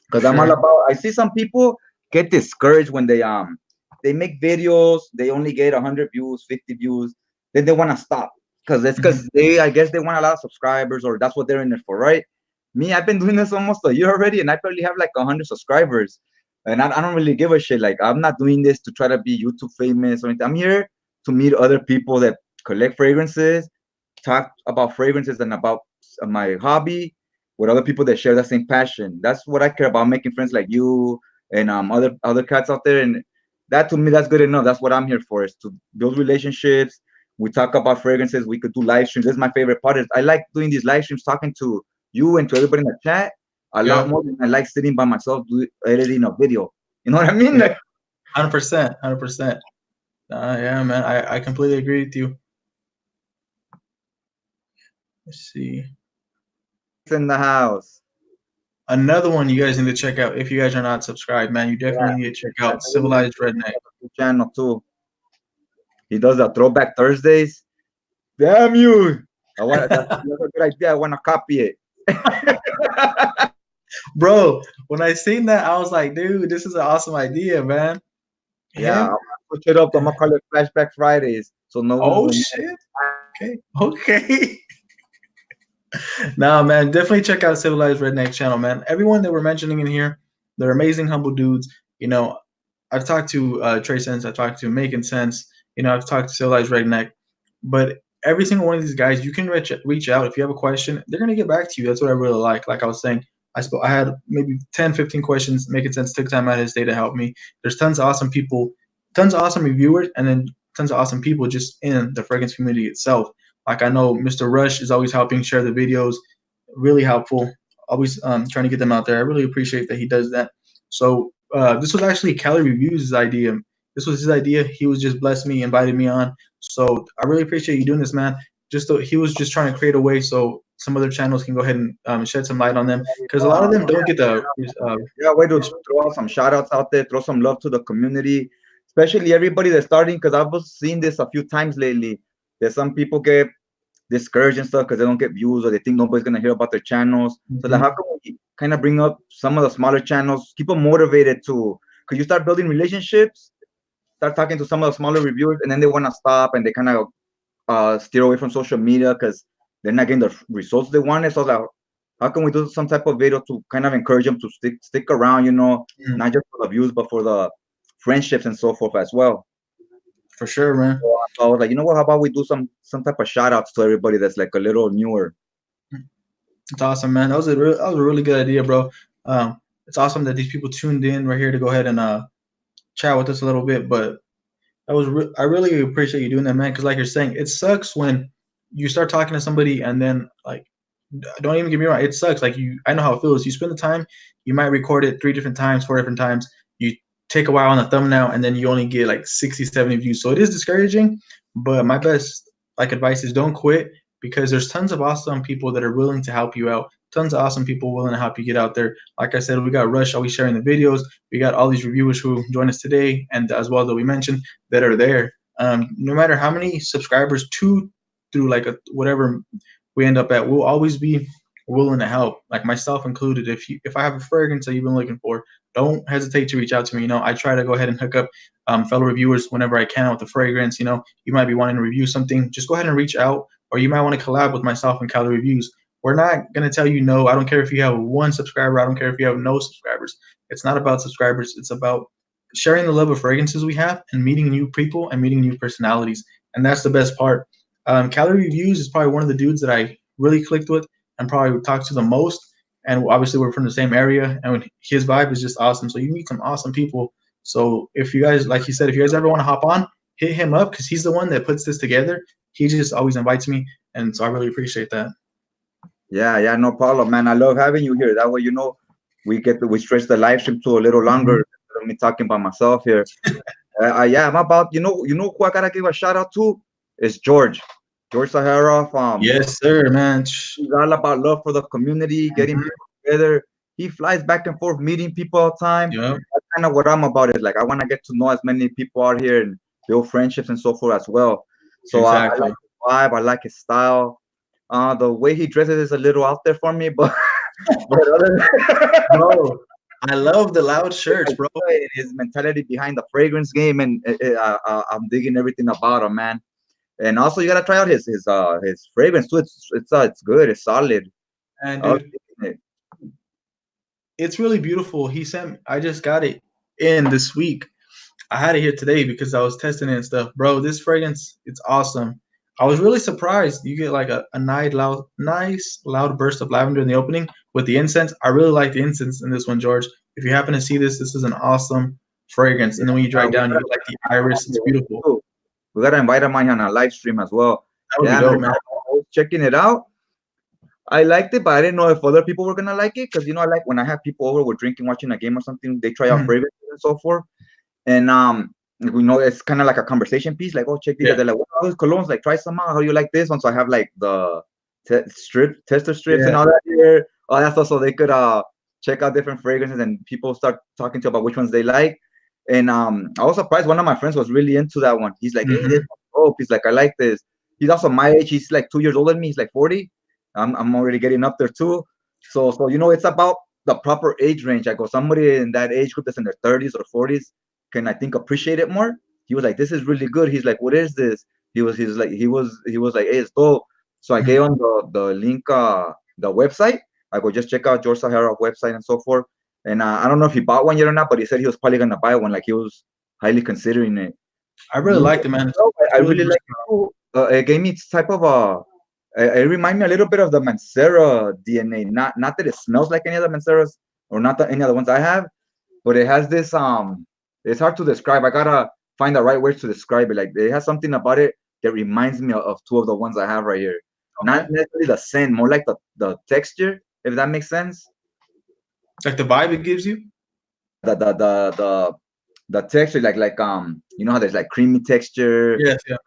For Because I'm all sure. about. I see some people get discouraged when they make videos, they only get 100 views, 50 views, then they want to stop because it's Mhm. because they I guess they want a lot of subscribers, or that's what they're in it for, right? Me, I've been doing this almost a year already, and I barely have like 100 subscribers, and I don't really give a shit. Like, I'm not doing this to try to be YouTube famous or anything. I'm here to meet other people that collect fragrances, talk about fragrances and about my hobby with other people that share that same passion. That's what I care about, making friends like you and other cats out there. And that, to me, that's good enough. That's what I'm here for, is to build relationships. We talk about fragrances. We could do live streams. This is my favorite part. Is I like doing these live streams, talking to you and to everybody in the chat a lot Yep. more than I like sitting by myself editing a video. You know what I mean? Yep. Like, 100%. 100%. Yeah, man. I completely agree with you. Let's see. it's in the house. Another one you guys need to check out if you guys are not subscribed, man. You Yeah, definitely need to check I out really need Civilized Redneck. to channel too. He does the throwback Thursdays. Damn you! That's a good idea. I want to copy it. Bro, when I seen that, I was like, dude, this is an awesome idea, man. Yeah, I'm Him? gonna switch it up. I'm gonna call it Flashback Fridays, so no one Oh will shit. Okay. Okay. Nah, man, definitely check out Civilized Redneck channel, man. Everyone that we're mentioning in here, they're amazing, humble dudes. I've talked to Trey Sense, I've talked to Making Sense, I've talked to Civilized Redneck, but every single one of these guys, you can reach out if you have a question. They're gonna get back to you. That's what I really like. Like I was saying, I had maybe 10, 15 questions. Making Sense took time out of his day to help me. There's tons of awesome people, tons of awesome reviewers, and then tons of awesome people just in the fragrance community itself. Like I know Mr. Rush is always helping share the videos, really helpful. Always trying to get them out there. I really appreciate that he does that. So this was actually Cali Reviews' idea. This was his idea. He was just blessed me, invited me on. So I really appreciate you doing this, man. He was just trying to create a way so some other channels can go ahead and shed some light on them because a lot of them don't get the Yeah, way to throw out some shout outs out there, throw some love to the community, especially everybody that's starting. Because I've seen this a few times lately. That some people get discouraged and stuff because they don't get views, or they think nobody's gonna hear about their channels. So like, Mhm. how can we kind of bring up some of the smaller channels, keep them motivated to? Because you start building relationships, start talking to some of the smaller reviewers, and then they want to stop and they kind of steer away from social media because they're not getting the results they wanted. So like, how can we do some type of video to kind of encourage them to stick around? Mhm. Not just for the views, but for the friendships and so forth as well. For sure, man. So I was like, you know what? How about we do some type of shout outs to everybody that's like a little newer? It's awesome, man. That was a really good idea, bro. It's awesome that these people tuned in right here to go ahead and chat with us a little bit. But I really appreciate you doing that, man. Because like you're saying, it sucks when you start talking to somebody and then like don't even get me wrong, it sucks. Like I know how it feels. You spend the time, you might record it 3 different times, 4 different times. You take a while on the thumbnail, and then you only get like 60, 70 views. So it is discouraging. But my best advice is don't quit, because there's tons of awesome people that are willing to help you out. Tons of awesome people willing to help you get out there. Like I said, we got Rush always sharing the videos. We got all these reviewers who join us today, and as well that we mentioned that are there. No matter how many subscribers through like whatever we end up at, we'll always be willing to help, like myself included. If I have a fragrance that you've been looking for, don't hesitate to reach out to me. I try to go ahead and hook up fellow reviewers whenever I can with the fragrance. You might be wanting to review something, just go ahead and reach out, or you might want to collab with myself and Cali Reviews. We're not going to tell you no. I don't care if you have 1 subscriber. I don't care if you have no subscribers. It's not about subscribers. It's about sharing the love of fragrances we have and meeting new people and meeting new personalities. And that's the best part. Cali Reviews is probably one of the dudes that I really clicked with and probably would talk to the most. And obviously we're from the same area, and his vibe is just awesome. So you meet some awesome people. So if you guys, like he said, if you guys ever want to hop on, hit him up, because he's the one that puts this together. He just always invites me, and so I really appreciate that. Yeah, no problem, man. I love having you here. That way, we stretch the live stream to a little longer than me talking by myself here. Yeah, I'm about, who I gotta give a shout out to is George Sahara. Yes, sir, man. He's all about love for the community, getting people together. He flies back and forth, meeting people all the time. Yep. That's kind of what I'm about. Is like I want to get to know as many people out here and build friendships and so forth as well. So Exactly. I like his vibe. I like his style. The way he dresses is a little out there for me, but bro, I love the loud shirts, bro. His mentality behind the fragrance game, and I'm digging everything about him, man. And also, you gotta try out his fragrance too. It's good. It's solid. And dude, it's really beautiful. I just got it in this week. I had it here today because I was testing it and stuff. Bro, this fragrance, it's awesome. I was really surprised. You get like a nice loud burst of lavender in the opening with the incense. I really like the incense in this one, George. If you happen to see this is an awesome fragrance. And then when you dry it down, you get like the iris. It's beautiful. We gotta invite him on a live stream as well. That would be dope, man. I was checking it out. I liked it, but I didn't know if other people were gonna like it, because I like when I have people over, we're drinking, watching a game or something, they try out fragrances and so forth. And it's kind of like a conversation piece, like, oh, check these out. They're like, what are those colognes? Like, try some out. How do you like this one? So I have like the tester strips and all that here. Oh, that's also they could check out different fragrances, and people start talking to about which ones they like. And I was surprised. One of my friends was really into that one. He's like, hey, this one's dope. He's like, I like this. He's also my age. He's like 2 years older than me. He's like 40. I'm already getting up there too. So it's about the proper age range. I go, somebody in that age group that's in their 30s or 40s can, I think, appreciate it more. He was like, this is really good. He's like, what is this? He was like, hey, it's dope. So I gave him the link, the website. I go, just check out George Sahara website and so forth. And I don't know if he bought one yet or not, but he said he was probably gonna buy one. Like, he was highly considering it. I really liked it, man. I really like it too. It gave me type of it remind me a little bit of the Mancera DNA. Not that it smells like any other Manceras, or not any other ones I have, but it has this it's hard to describe. I gotta find the right words to describe it. Like, it has something about it that reminds me of 2 of the ones I have right here. Okay. Not necessarily the scent, more like the texture, if that makes sense. Like the vibe it gives you? The texture, like how there's like creamy texture,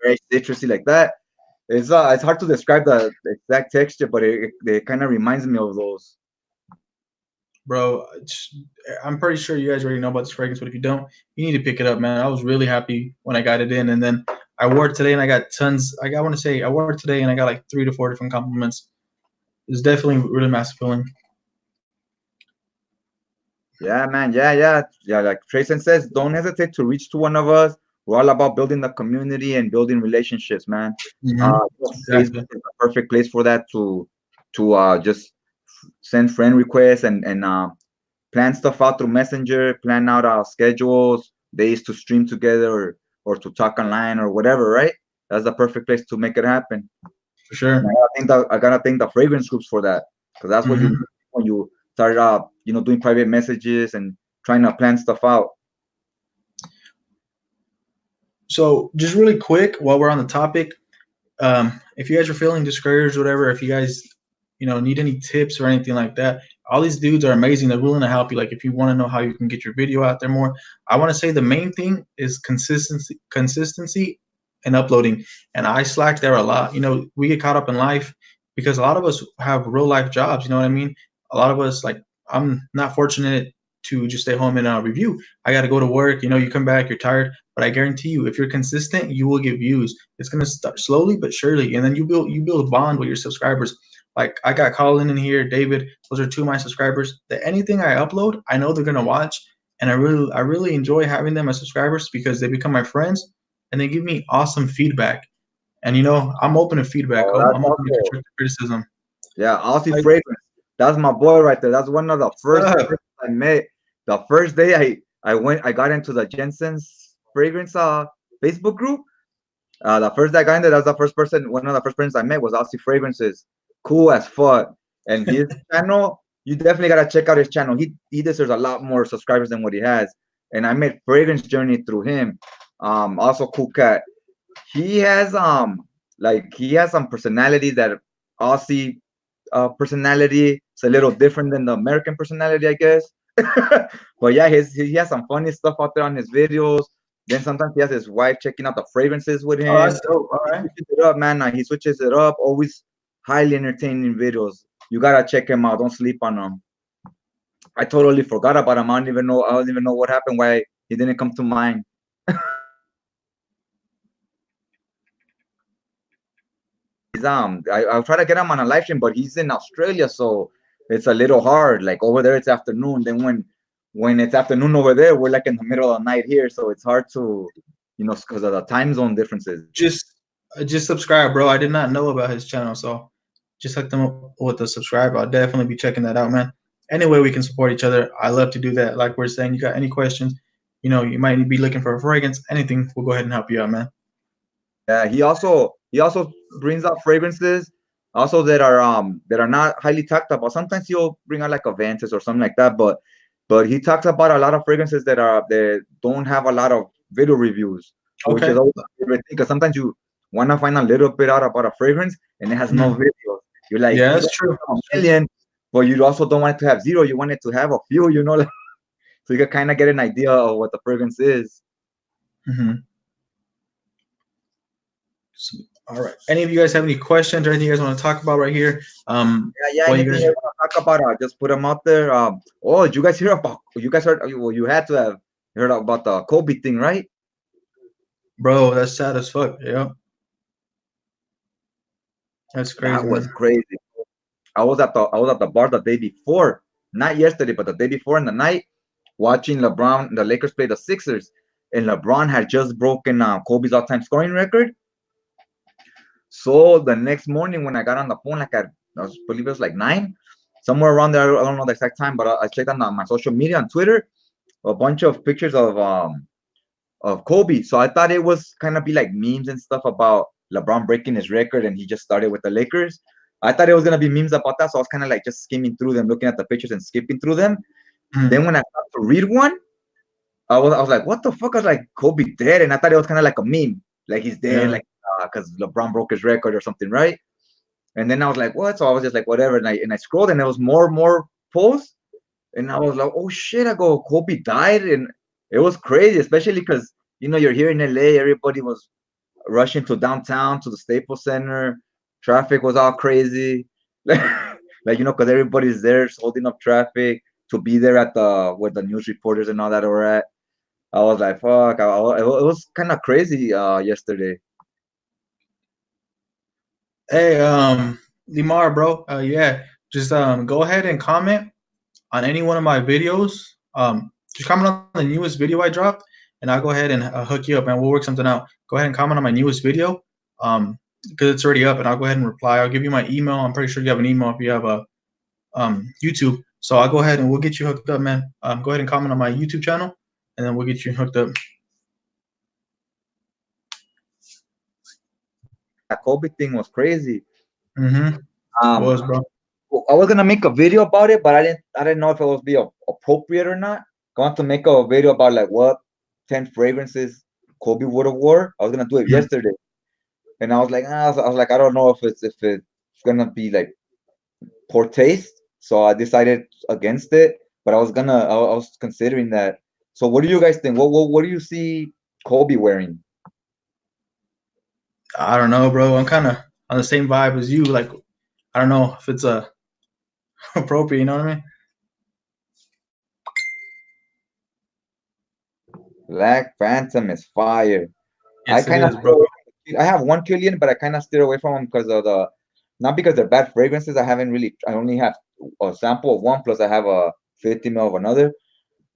very citrusy, like that. It's hard to describe the exact texture, but it kind of reminds me of those. Bro, I'm pretty sure you guys already know about this fragrance, but if you don't, you need to pick it up, man. I was really happy when I got it in, and then I wore it today, and I got tons. I want to say I wore it today, and I got like 3 to 4 different compliments. It's definitely really mass appealing. Yeah, man. Yeah. Like Trayson says, don't hesitate to reach to one of us. We're all about building the community and building relationships, man. Facebook is the perfect place for that, to just send friend requests and plan stuff out through Messenger, plan out our schedules, days to stream together or to talk online or whatever, right? That's the perfect place to make it happen. For sure. I gotta thank the fragrance groups for that, because that's what you do when you start doing private messages and trying to plan stuff out. So just really quick, while we're on the topic, if you guys are feeling discouraged or whatever, if you guys need any tips or anything like that, all these dudes are amazing. They're willing to help you. Like if you want to know how you can get your video out there more, I want to say the main thing is consistency and uploading. And I slack there a lot. We get caught up in life because a lot of us have real life jobs. You know what I mean? A lot of us, like, I'm not fortunate to just stay home and review. I got to go to work. You come back, you're tired. But I guarantee you, if you're consistent, you will get views. It's gonna start slowly but surely, and then you build a bond with your subscribers. Like I got Colin in here, David. Those are two of my subscribers. That anything I upload, I know they're gonna watch, and I really enjoy having them as subscribers because they become my friends and they give me awesome feedback. And I'm open to feedback. Oh, I'm that's open to also, constructive criticism. yeah, Aussie Like, Fragrance. That's my boy right there. That's one of the first uh, persons I met. The first day I got into the Jensen's fragrance Facebook group. The first day I got in there, that was the first person. One of the first persons I met was Aussie Fragrances. Cool as fuck. And his channel, you definitely gotta check out his channel. He deserves a lot more subscribers than what he has. And I met Fragrance Journey through him. Also cool cat. He has he has some personality that Aussie personality. It's a little different than the American personality, I guess. But yeah, he has some funny stuff out there on his videos. Then sometimes he has his wife checking out the fragrances with oh, him. that's dope. All He right. switches it up, man. He switches it up. Always highly entertaining videos. You gotta check him out. Don't sleep on him. I totally forgot about him. I don't even know. I don't even know what happened. Why he didn't come to mind. I'll try to get him on a live stream, but he's in Australia, so it's a little hard. Like over there, it's afternoon. Then when it's afternoon over there, we're like in the middle of the night here, so it's hard to, because of the time zone differences. Just subscribe, bro. I did not know about his channel, so just hook them up with a subscribe. I'll definitely be checking that out, man. Any way we can support each other, I love to do that. Like we're saying, you got any questions, you might be looking for a fragrance, anything, we'll go ahead and help you out, man. Yeah, he also brings out fragrances also that are not highly talked about. Sometimes he'll bring out like Avantis or something like that, but he talks about a lot of fragrances that don't have a lot of video reviews, which is Okay. always my favorite thing because sometimes you want to find a little bit out about a fragrance and it has no Mhm. videos. You're like, Yeah, you that's don't true. want That's a true. million, but you also don't want it to have zero. You want it to have a few, like, so you can kind of get an idea of what the fragrance is. Hmm. All right. Any of you guys have any questions or anything you guys want to talk about right here? Yeah. While you Anything guys, you want to talk about? Just put them out there. Oh, did you guys hear about? You guys heard? Well, you had to have heard about the Kobe thing, right? bro, that's sad as fuck. Yeah, that's That crazy, was man. crazy. I was at the bar the day before, not yesterday, but the day before in the night, watching the Lakers play the Sixers, and LeBron had just broken Kobe's all-time scoring record. So the next morning when I got on the phone, I believe it was like 9, somewhere around there. I don't know the exact time, but I checked on my social media on Twitter, a bunch of pictures of Kobe. So I thought it was kind of be like memes and stuff about LeBron breaking his record and he just started with the Lakers. I thought it was gonna be memes about that, so I was kind of like just skimming through them, looking at the pictures and skipping through them. Mhm. Then when I started to read one, I was like, what the fuck? I was like, Kobe dead, and I thought it was kind of like a meme, like he's dead, Yeah. like because LeBron broke his record or something, right? And then I was like, what? So I was just like, whatever, and I scrolled, and there was more posts, and I was like, oh shit! I go, Kobe died, and it was crazy, especially because you're here in LA, everybody was rushing to downtown to the Staples Center. Traffic was all crazy, because everybody's there holding up traffic to be there at the where the news reporters and all that were at. I was like, fuck, it was kind of crazy yesterday. Hey, Limar, bro. Yeah, just go ahead and comment on any one of my videos. Just comment on the newest video I dropped, and I'll go ahead and hook you up, and we'll work something out. Go ahead and comment on my newest video, because it's already up, and I'll go ahead and reply. I'll give you my email. I'm pretty sure you have an email if you have a YouTube. So I'll go ahead and we'll get you hooked up, man. Go ahead and comment on my YouTube channel, and then we'll get you hooked up. That Kobe thing was crazy. Mm-hmm. Um, Was, bro. I was gonna make a video about it, but I didn't know if it was be appropriate or not. I want to make a video about like what 10 fragrances Kobe would have wore. I was gonna do it yesterday, and I was like, I was like, I don't know if it's gonna be like poor taste, so I decided against it. But I was considering that. So what do you guys think? What do you see Kobe wearing? I don't know, bro. I'm kind of on the same vibe as you. Like, I don't know if it's appropriate. You know what I mean? Black Phantom is fire. I Yes, it kind of is, bro. I have one Killian, but I kind of steer away from them because of the not because they're bad fragrances. I only have a sample of one, plus I have a 50 ml of another.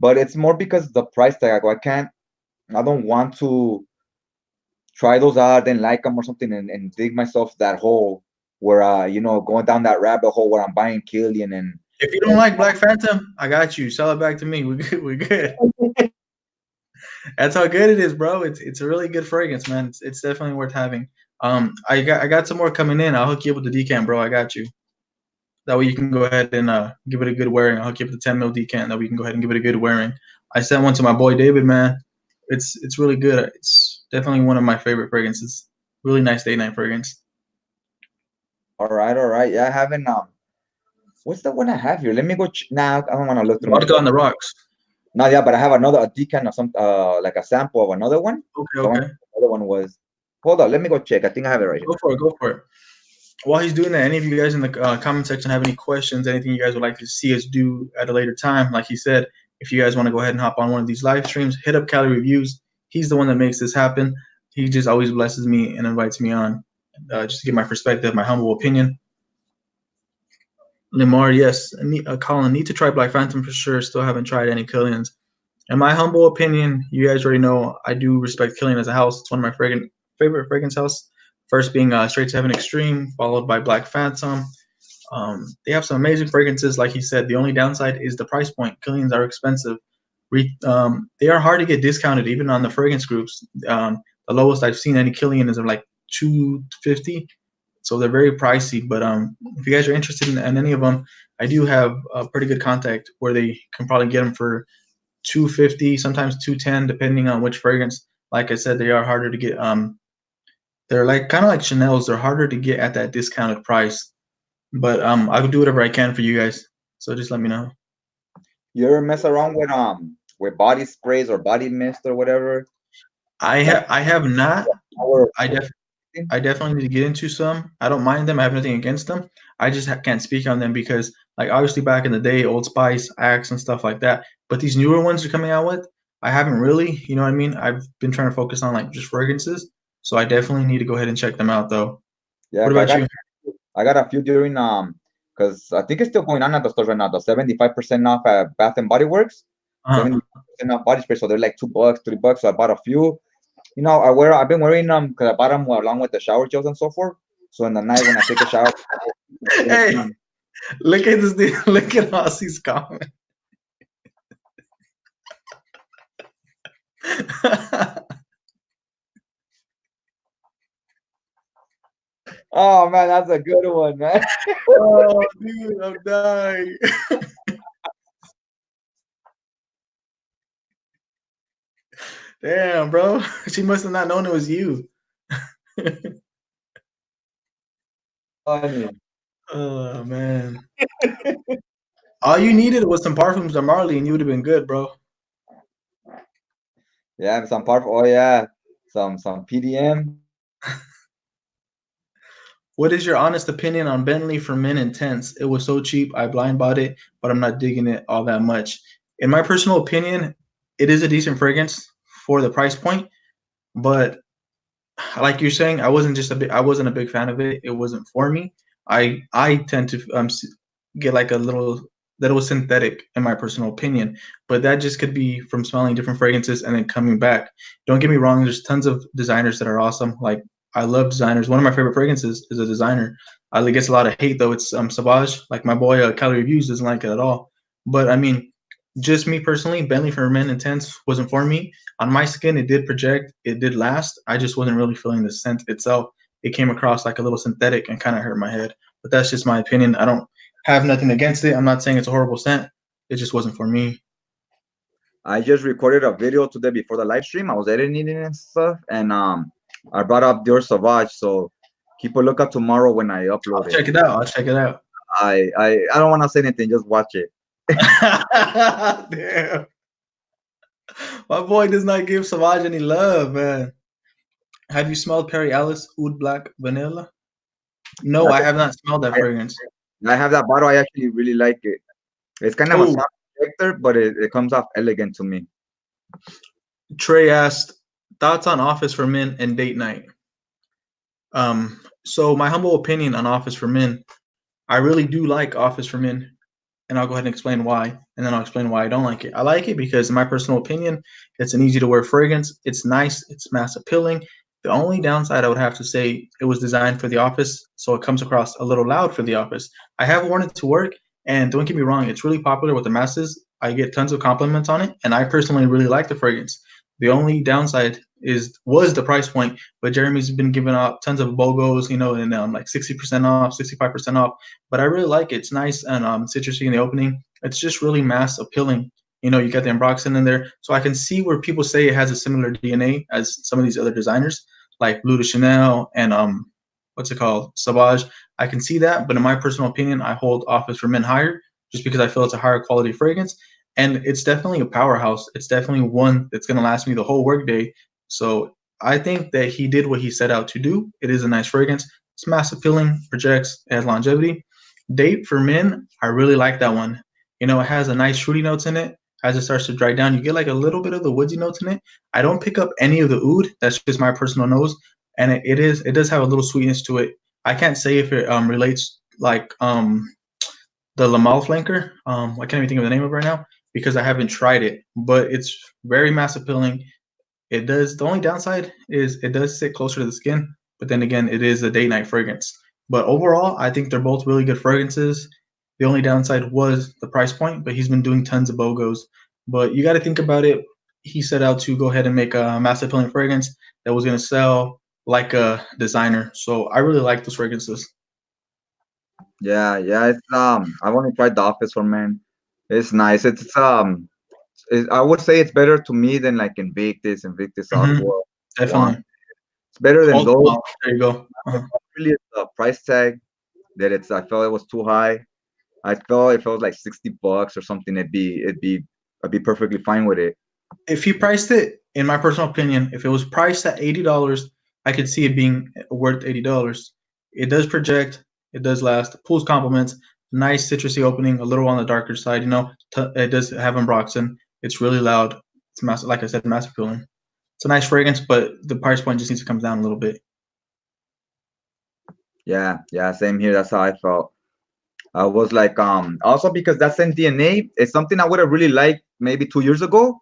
But it's more because the price tag. I don't want to try those out, then like them or something, and dig myself that hole where going down that rabbit hole where I'm buying Killian If you don't and like Black Phantom, I got you. Sell it back to me. We good. We good. That's how good it is, bro. It's a really good fragrance, man. It's definitely worth having. I got some more coming in. I'll hook you up with the decant, bro. I got you. That way you can go ahead and give it a good wearing. I'll hook you up with the 10 mil decant. That way you can go ahead and give it a good wearing. I sent one to my boy David, man. It's really good. It's definitely one of my favorite fragrances. Really nice day night fragrance. all right. Yeah, I haven't what's the one I have here? Let me go now. I don't want to look through my Vodka stuff. on the rocks. No, yeah, but I have another a decant of some like a sample of another one. Okay, The one okay. the other one was hold on, let me go check. I think I have it right here. Go for it. Go for it. While he's doing that, any of you guys in the comment section have any questions, anything you guys would like to see us do at a later time? Like he said, if you guys want to go ahead and hop on one of these live streams, hit up Cali Reviews. He's the one that makes this happen. He just always blesses me and invites me on just to get my perspective, my humble opinion. Lamar, yes. Colin, need to try Black Phantom for sure. Still haven't tried any Killians. In my humble opinion, you guys already know I do respect Killian as a house. It's one of my favorite fragrance house. First being Straight to Heaven Extreme, followed by Black Phantom. They have some amazing fragrances. Like he said, the only downside is the price point. Killians are expensive. They are hard to get discounted, even on the fragrance groups. The lowest I've seen any Killian is of like 250, so they're very pricey. But if you guys are interested in any of them, I do have a pretty good contact where they can probably get them for 250, sometimes 210, depending on which fragrance. Like I said, they are harder to get. They're like kind of like Chanel's. They're harder to get at that discounted price. But I will do whatever I can for you guys. So just let me know. You ever mess around with body sprays or body mist or whatever? Like I have not. our I def I definitely need to get into some. I don't mind them. I have nothing against them. I just can't speak on them because, like, obviously back in the day, Old Spice, Axe, and stuff like that. But these newer ones are coming out with, I haven't really. You know what I mean? I've been trying to focus on like just fragrances. So I definitely need to go ahead and check them out, though. yeah, What about you? I got a few during because I think it's still going on at the stores right now. The 75% off at Bath and Body Works, Uh-huh. 70% off body spray. So they're like $2, $3. So I bought a few. I've been wearing them because I bought them along with the shower gels and so forth. So in the night when I take a shower, Hey, look at this dude. Look at Aussie's comment. oh man, that's a good one, man. Oh, dude, I'm dying. Damn, bro. She must have not known it was you. Funny. Oh, man. All you needed was some parfums of Marley and you would have been good, bro. Yeah, some part. Oh yeah, some PDM. What is your honest opinion on Bentley for Men Intense? It was so cheap, I blind bought it, but I'm not digging it all that much. In my personal opinion, it is a decent fragrance for the price point, but like you're saying, I wasn't a big fan of it. It wasn't for me. I tend to get like a little synthetic in my personal opinion, but that just could be from smelling different fragrances and then coming back. Don't get me wrong. There's tons of designers that are awesome. Like I love designers. One of my favorite fragrances is a designer. It gets a lot of hate though. It's Sauvage. Like my boy Cali Reviews doesn't like it at all. But I mean, just me personally, Bentley for Men Intense wasn't for me. On my skin, it did project, it did last. I just wasn't really feeling the scent itself. It came across like a little synthetic and kind of hurt my head. But that's just my opinion. I don't have nothing against it. I'm not saying it's a horrible scent. It just wasn't for me. I just recorded a video today before the live stream. I was editing it and stuff, and I brought up Dior Sauvage. So keep a lookout tomorrow when I I'll upload it. check it out. I'll check it out. I don't want to say anything. Just watch it. Damn. My boy does not give Savage any love, man. Have you smelled Perry Alice Oud Black Vanilla? No, I That's have not smelled that I, fragrance. I have that bottle. I actually really like it. It's kind of a Oh, soft character, but it comes off elegant to me. Trey asked thoughts on Office for Men and date night. So my humble opinion on Office for Men, I really do like Office for Men, and I'll go ahead and explain why, and then I'll explain why I don't like it. I like it because, in my personal opinion, it's an easy to wear fragrance. It's nice. It's mass appealing. The only downside I would have to say, it was designed for the office, so it comes across a little loud for the office. I have worn it to work, and don't get me wrong, it's really popular with the masses. I get tons of compliments on it, and I personally really like the fragrance. The only downside was the price point, but Jeremy's been giving out tons of BOGOs, and like 60% off, 65% off. But I really like it. It's nice and citrusy in the opening. It's just really mass appealing. You got the ambroxan in there, so I can see where people say it has a similar DNA as some of these other designers, like Blue de Chanel and what's it called, Sauvage. I can see that, but in my personal opinion, I hold Office for Men higher, just because I feel it's a higher quality fragrance, and it's definitely a powerhouse. It's definitely one that's gonna last me the whole workday. So I think that he did what he set out to do. It is a nice fragrance. It's mass appealing, projects, it has longevity. Date for Men, I really like that one. It has a nice fruity notes in it. As it starts to dry down, you get like a little bit of the woodsy notes in it. I don't pick up any of the oud. That's just my personal nose, and it does have a little sweetness to it. I can't say if it relates like the Lamal flanker. I can't even think of the name of it right now because I haven't tried it, but it's very mass appealing. It does. The only downside is it does sit closer to the skin, but then again, it is a day night fragrance. But overall, I think they're both really good fragrances. The only downside was the price point, but he's been doing tons of BOGOs. But you got to think about it. He set out to go ahead and make a mass appealing fragrance that was going to sell like a designer. So I really like those fragrances. Yeah. It's I've only tried the Office for Men. It's nice. I would say it's better to me than like Invictus Hmm. Aqua one. Definitely. It's better than those. Ultima. There you go. Really, it's the price tag that I felt it was too high. I felt if it was like $60 or something, I'd be perfectly fine with it. If he priced it, in my personal opinion, if it was priced at $80, I could see it being worth $80. It does project, it does last, pulls compliments, nice citrusy opening, a little on the darker side. It does have ambroxan. It's really loud. It's massive, like I said, mass appealing. It's a nice fragrance, but the price point just needs to come down a little bit. Yeah, same here. That's how I felt. I was like, also because that same DNA is something I would have really liked maybe 2 years ago.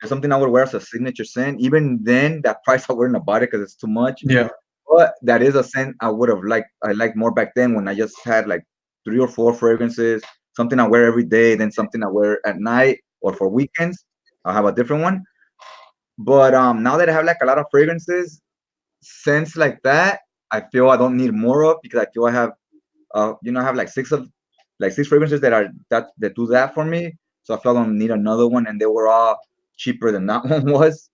It's something I would wear as a signature scent. Even then, that price I wouldn't have bought it because it's too much. Yeah. But that is a scent I would have liked. I liked more back then when I just had like 3 or 4 fragrances, something I wear every day, then something I wear at night or for weekends. I'll have a different one. But now that I have like a lot of fragrances, scents like that, I feel I don't need more of because I feel I have like six fragrances that do that for me. So I felt I don't need another one, and they were all cheaper than that one was.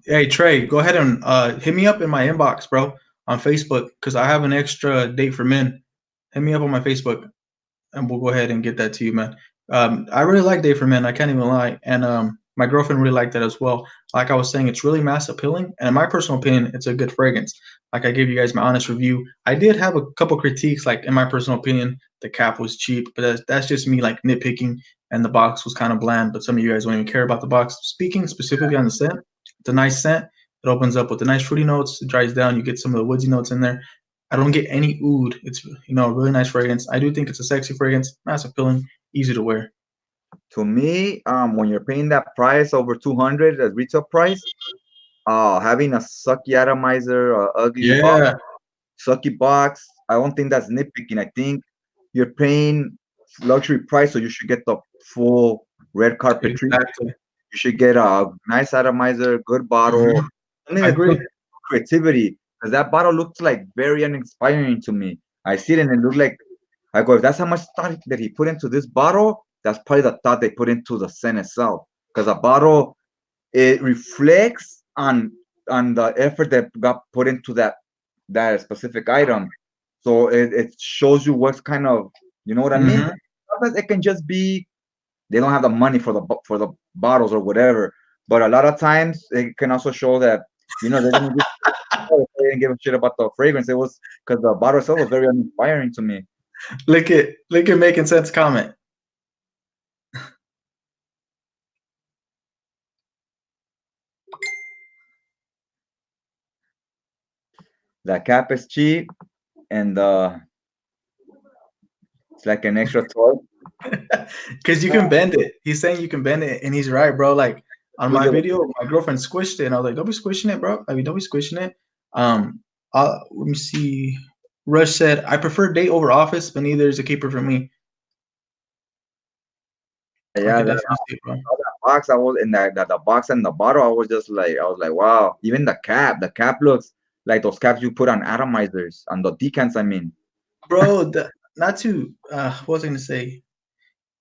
Hey Trey, go ahead and hit me up in my inbox, bro, on Facebook, because I have an extra date for men. Hit me up on my Facebook, and we'll go ahead and get that to you, man. I really like Day for Men. I can't even lie, and my girlfriend really liked that as well. Like I was saying, it's really mass appealing, and in my personal opinion, it's a good fragrance. Like I gave you guys my honest review. I did have a couple critiques. Like in my personal opinion, the cap was cheap, but that's just me like nitpicking, and the box was kind of bland. But some of you guys don't even care about the box. Speaking specifically on the scent, it's a nice scent. It opens up with the nice fruity notes. It dries down. You get some of the woodsy notes in there. I don't get any oud. It's a really nice fragrance. I do think it's a sexy fragrance, mass appealing, easy to wear. To me, when you're paying that price over 200 as retail price, having a sucky atomizer, ugly box, Yeah, sucky box, I don't think that's nitpicking. I think you're paying luxury price, so you should get the full red carpet treatment. exactly. You should get a nice atomizer, good bottle, Hmm. something I that agree. looks creativity. Because that bottle looks like very uninspiring to me. I see it and it looks like I go, if that's how much thought that he put into this bottle, that's probably the thought they put into the scent itself. Because a bottle, it reflects on the effort that got put into that specific item. so it shows you what's kind of, you know what I mean. Mm-hmm. Sometimes it can just be they don't have the money for the bottles or whatever, but a lot of times it can also show that they didn't give, they didn't give a shit about the fragrance. It was because the bottle itself was very uninspiring to me. Look at making sense comment. The cap is cheap, and it's like an extra toy. Because you can bend it. He's saying you can bend it, and he's right, bro. Like on my video, my girlfriend squished it, and I was like, "Don't be squishing it, bro. I mean, don't be squishing it." Let me see. Rush said, "I prefer date over office, but neither is a keeper for me." I Yeah, could definitely see it, bro. that box. I was in the box and the bottle. I was like, wow. Even the cap. The cap looks like those caps you put on atomizers, on the decants. I mean, Bro, not to what was I gonna say?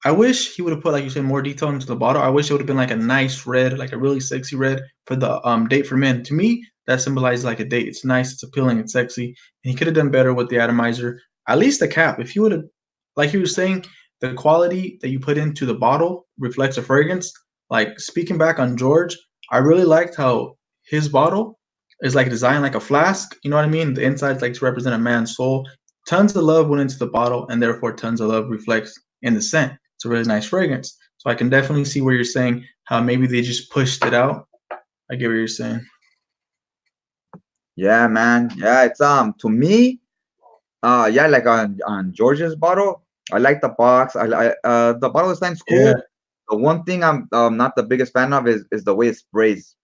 I wish he would have put, like you said, more detail into the bottle. I wish it would have been like a nice red, like a really sexy red for the date for men. To me, that symbolizes like a date. It's nice, it's appealing, it's sexy. And he could have done better with the atomizer. At least the cap. If he would have, like he was saying, the quality that you put into the bottle reflects a fragrance. Like speaking back on George, I really liked how his bottle is like designed like a flask. You know what I mean? The inside's like to represent a man's soul. Tons of love went into the bottle, and therefore tons of love reflects in the scent. It's a really nice fragrance. So I can definitely see where you're saying how maybe they just pushed it out. I get what you're saying. yeah, man. Yeah, it's to me, yeah, like on George's bottle, I like the box. The bottle design's Yeah. cool. The one thing I'm not the biggest fan of is the way it sprays.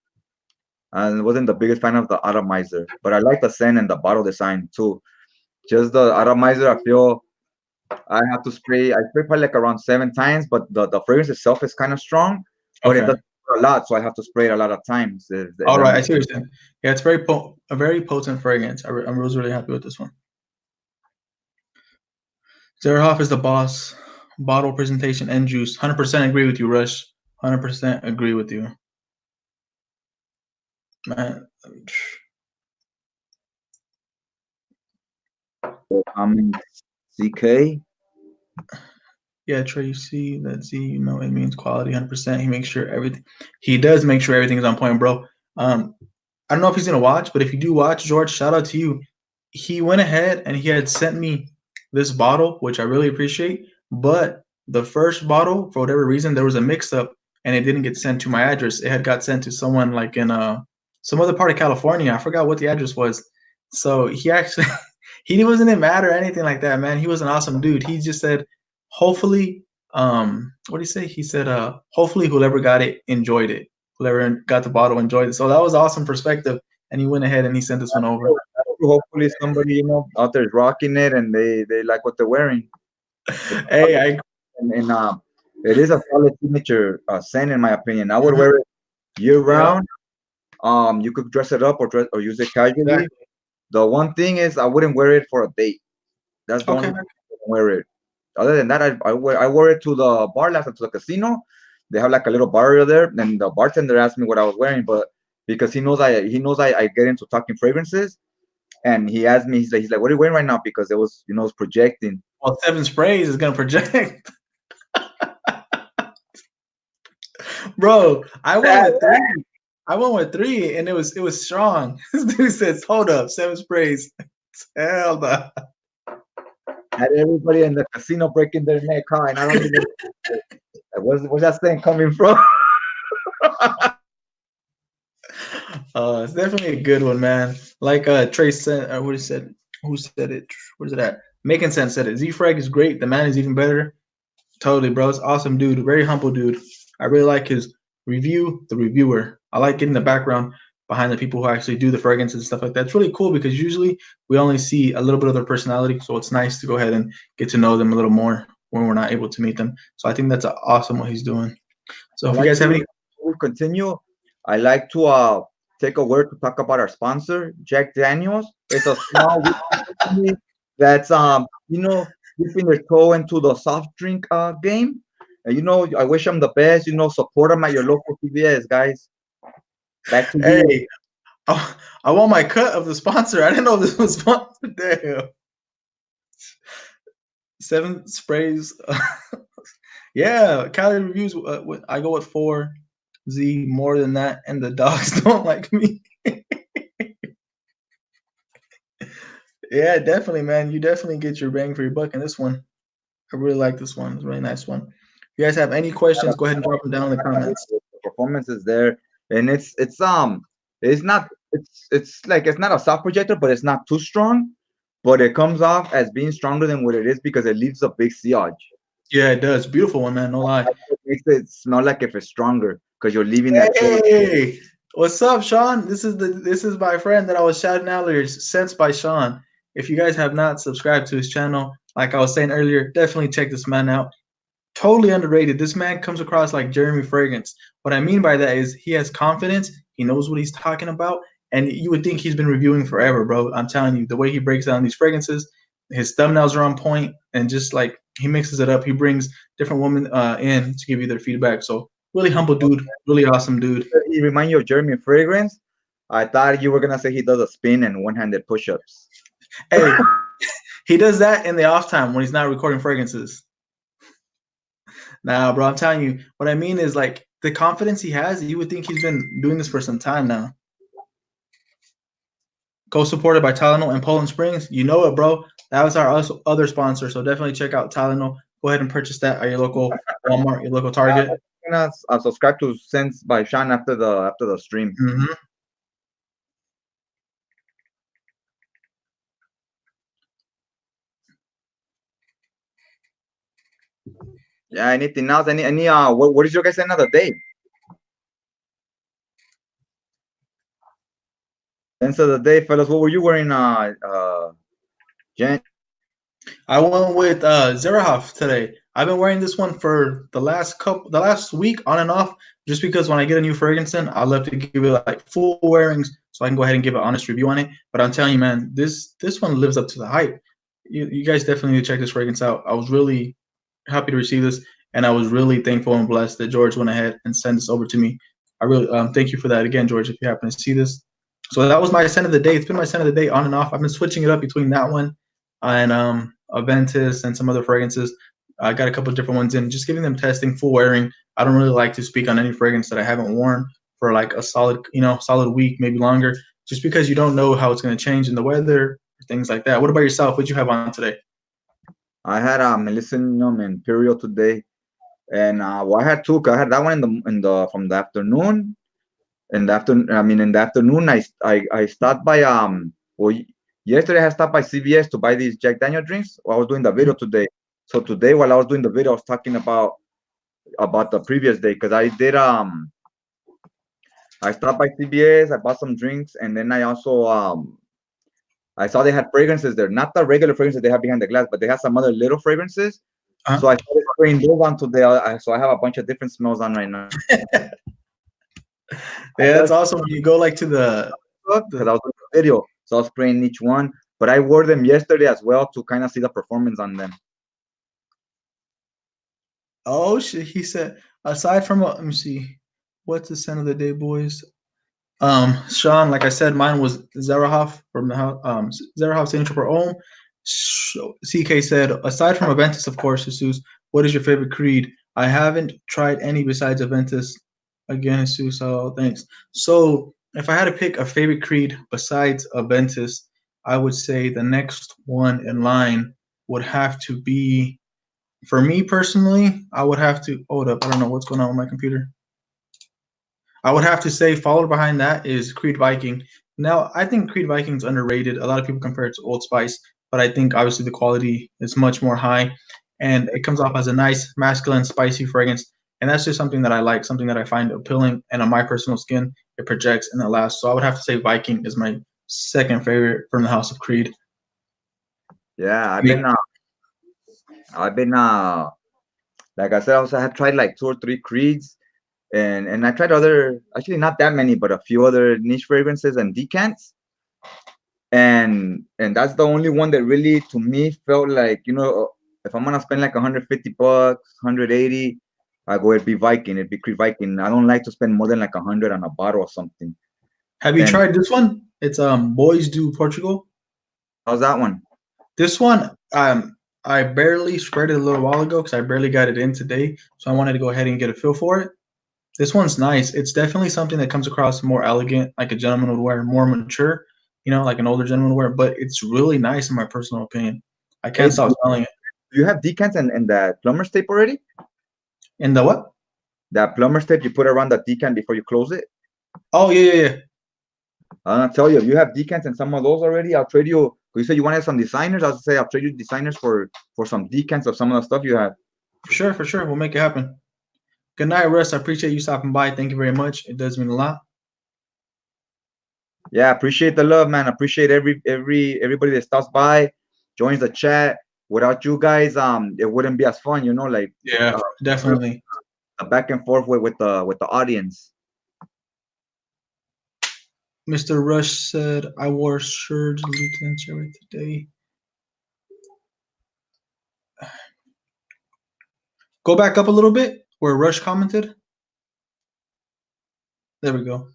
I wasn't the biggest fan of the atomizer, but I like the scent and the bottle design too. Just the atomizer, I feel I have to spray. I spray probably like around 7 times, but the fragrance itself is kind of strong, but it Okay. doesn't a lot, so I have to spray it a lot of times. If All that right. I makes see what you're saying. Yeah, it's a very potent fragrance. I'm really happy with this one. Zerhoff is the boss. Bottle presentation and juice. 100% agree with you, Rush. 100% agree with you. Man. sense. CK. Yeah, Trey, you see that Z, it means quality 100%. He does make sure everything is on point, bro. I don't know if he's gonna watch, but if you do watch, George, shout out to you. He went ahead and he had sent me this bottle, which I really appreciate. But the first bottle, for whatever reason, there was a mix-up and it didn't get sent to my address. It had got sent to someone like in some other part of California. I forgot what the address was. So he actually he wasn't mad or anything like that, man. He was an awesome dude. He just said, hopefully, what did he say? He said, hopefully whoever got it enjoyed it. Whoever got the bottle enjoyed it. So that was awesome perspective. And he went ahead and he sent this one over. Hopefully somebody out there is rocking it and they like what they're wearing. Hey, And it is a solid signature scent in my opinion. I would Mhm. wear it year Yeah, round. You could dress it up or use it casually. exactly. The one thing is I wouldn't wear it for a date. That's the only Okay. reason I wouldn't wear it. Other than that, I wore it to the bar last to the casino. They have like a little bar area there, and the bartender asked me what I was wearing, but because he knows I get into talking fragrances, and he asked me, he's like, what are you wearing right now? Because it was it's projecting. Well, 7 sprays is gonna project. Bro, I went with three. I went with three and it was strong. This dude says, hold up, 7 sprays. Hell no. Had everybody in the casino breaking their neck, huh? And I don't even where's that thing coming from? It's definitely a good one, man. Like Trey said, what he said, who said it? Where's it at? Making Sense said it. Z-Frag is great. The man is even better. Totally, bro. It's awesome, dude. Very humble, dude. I really like his review, the reviewer. I like getting the background behind the people who actually do the fragrance and stuff like that. It's really cool because usually we only see a little bit of their personality. So it's nice to go ahead and get to know them a little more when we're not able to meet them. So I think that's awesome what he's doing. So I if you like guys have any, before we continue. I like to take a word to talk about our sponsor, Jack Daniels. It's a small company that's dipping their toe into the soft drink game. And I wish them the best. Support them at your local CVS, guys. Back to you. hey, I want my cut of the sponsor. I didn't know this was sponsored. Damn. 7 sprays. Yeah, Cali reviews. I go with 4. Z more than that, and the dogs don't like me. Yeah, definitely, man. You definitely get your bang for your buck in this one. I really like this one. It's a really nice one. If you guys have any questions, go ahead and drop them down in the comments. The performance is there, and it's not it's like it's not a soft projector, but it's not too strong. But it comes off as being stronger than what it is because it leaves a big sillage. Yeah, it does. Beautiful one, man. No lie. It makes it smell like if it's stronger because you're leaving that. Hey, what's up, Sean? This is my friend that I was shouting out earlier. Sense by Sean. If you guys have not subscribed to his channel, like I was saying earlier, definitely check this man out. Totally underrated. This man comes across like Jeremy Fragrance. What I mean by that is he has confidence. He knows what he's talking about, and you would think he's been reviewing forever, bro. I'm telling you, the way he breaks down these fragrances, his thumbnails are on point, and just like he mixes it up, he brings different women in to give you their feedback. So really humble dude, really awesome dude. He remind you of Jeremy Fragrance. I thought you were gonna say he does a spin and one-handed push-ups. Hey, he does that in the off time when he's not recording fragrances. Nah, bro, I'm telling you, what I mean is like the confidence he has, you would think he's been doing this for some time now. Co-supported by Tylenol and Poland Springs. You know it, bro. That was our other sponsor, so definitely check out Tylenol. Go ahead and purchase that at your local Walmart, your local Target. I'm gonna subscribe to Sense by Sean after the stream. Mm-hmm. Yeah. Anything else? Any what is your guys' another day? Sense of the day, fellas. What were you wearing? Jen? I went with Zerahoff today. I've been wearing this one for the last week on and off, just because when I get a new fragrance in, I love to give it like full wearings so I can go ahead and give an honest review on it. But I'm telling you, man, this one lives up to the hype. You guys definitely need to check this fragrance out. I was really happy to receive this, and I was really thankful and blessed that George went ahead and sent this over to me. I really thank you for that again, George, if you happen to see this. So that was my scent of the day. It's been my scent of the day on and off. I've been switching it up between that one and Aventus and some other fragrances. I got a couple of different ones in, just giving them testing, full wearing. I don't really like to speak on any fragrance that I haven't worn for like a solid week, maybe longer, just because you don't know how it's going to change in the weather, things like that. What about yourself? What'd you have on today? I had Melissinium Imperial today, and well, I had two. I had that one in the from the afternoon. In the afternoon, I stopped by well, yesterday I stopped by CVS to buy these Jack Daniel drinks. I was doing the video today, so today while I was doing the video, I was talking about the previous day because I did I stopped by CVS, I bought some drinks, and then I also I saw they had fragrances there, not the regular fragrances they have behind the glass, but they had some other little fragrances. Uh-huh. So I started spraying those on today. So I have a bunch of different smells on right now. Yeah, that's awesome. When you go like to the because I was doing the video, so I was spraying each one. But I wore them yesterday as well to kind of see the performance on them. Oh shit! He said, aside from let me see, what's the scent of the day, boys? Sean, like I said, mine was Zerahoff from the Zerahoff Signature for Ohm. CK said, aside from Aventus, of course, Jesus, what is your favorite creed? I haven't tried any besides Aventus. Again, Jesus, oh, thanks. So, if I had to pick a favorite creed besides Aventus, I would say the next one in line would have to be, for me personally, I would have to hold up. I don't know what's going on with my computer. I would have to say, followed behind that is Creed Viking. Now, I think Creed Viking's underrated. A lot of people compare it to Old Spice, but I think obviously the quality is much more high, and it comes off as a nice, masculine, spicy fragrance. And that's just something that I like, something that I find appealing. And on my personal skin, it projects and it lasts. So I would have to say Viking is my second favorite from the House of Creed. Yeah, I've been like I said, I also had tried like 2 or 3 creeds, and I tried other, actually not that many, but a few other niche fragrances and decants. And that's the only one that really to me felt like, if I'm gonna spend like $150, 180, I go, it'd be Viking, it'd be Creed Viking. I don't like to spend more than like 100 on a bottle or something. Have you tried this one? It's Boys do Portugal. How's that one? This one, I barely spread it a little while ago because I barely got it in today. So I wanted to go ahead and get a feel for it. This one's nice. It's definitely something that comes across more elegant, like a gentleman would wear, more mature, like an older gentleman would wear. But it's really nice in my personal opinion. I Hey, can't stop smelling it. do you have decants and that plumber's tape already? And the what? That plumber's tape you put around the decant before you close it? Oh yeah. I'll tell you, if you have decants and some of those already, I'll trade you. You said you wanted some designers. I'll say I'll trade you designers for some decants of some of the stuff you have. For sure. We'll make it happen. Good night, Russ. I appreciate you stopping by. Thank you very much. It does mean a lot. Yeah, appreciate the love, man. Appreciate everybody that stops by, joins the chat. Without you guys, it wouldn't be as fun, like Yeah, definitely. a back and forth with the audience. Mr. Rush said, I wore shirts Lieutenant Cherry today. Go back up a little bit where Rush commented. There we go.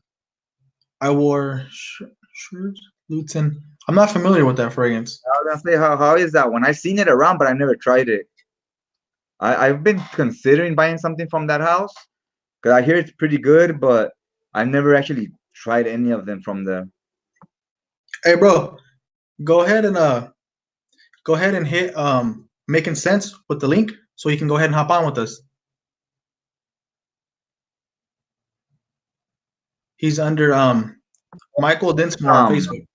I wore shirts Lieutenant. I'm not familiar with that fragrance. I was gonna say, how is that one? I've seen it around, but I never tried it. I've been considering buying something from that house because I hear it's pretty good, but I've never actually tried any of them from them. Hey, bro, go ahead and hit making sense with the link so you can go ahead and hop on with us. He's under Michael Dinsmore on Facebook.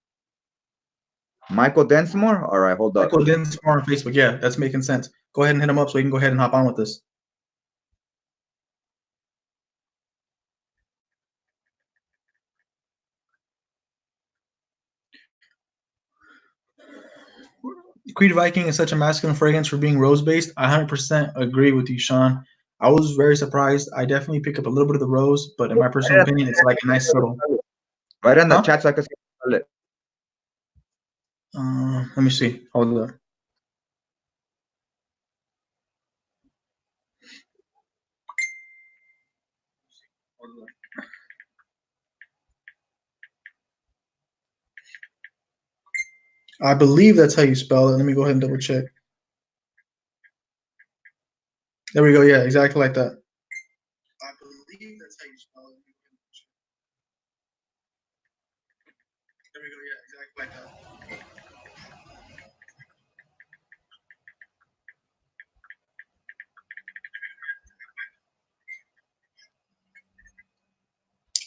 Michael Densmore? All right, hold up. Michael Dinsmore on Facebook. Yeah, that's making sense. Go ahead and hit him up so you can go ahead and hop on with us. Creed Viking is such a masculine fragrance for being rose based. I 100% agree with you, Sean. I was very surprised. I definitely pick up a little bit of the rose, but in my personal opinion, it's like a nice little. Right in the chat so I can spell it. Let me see. Hold on. I believe that's how you spell it. Let me go ahead and double check. There we go. Yeah, exactly like that. I believe that's how you spell it. There we go. Yeah, exactly like that.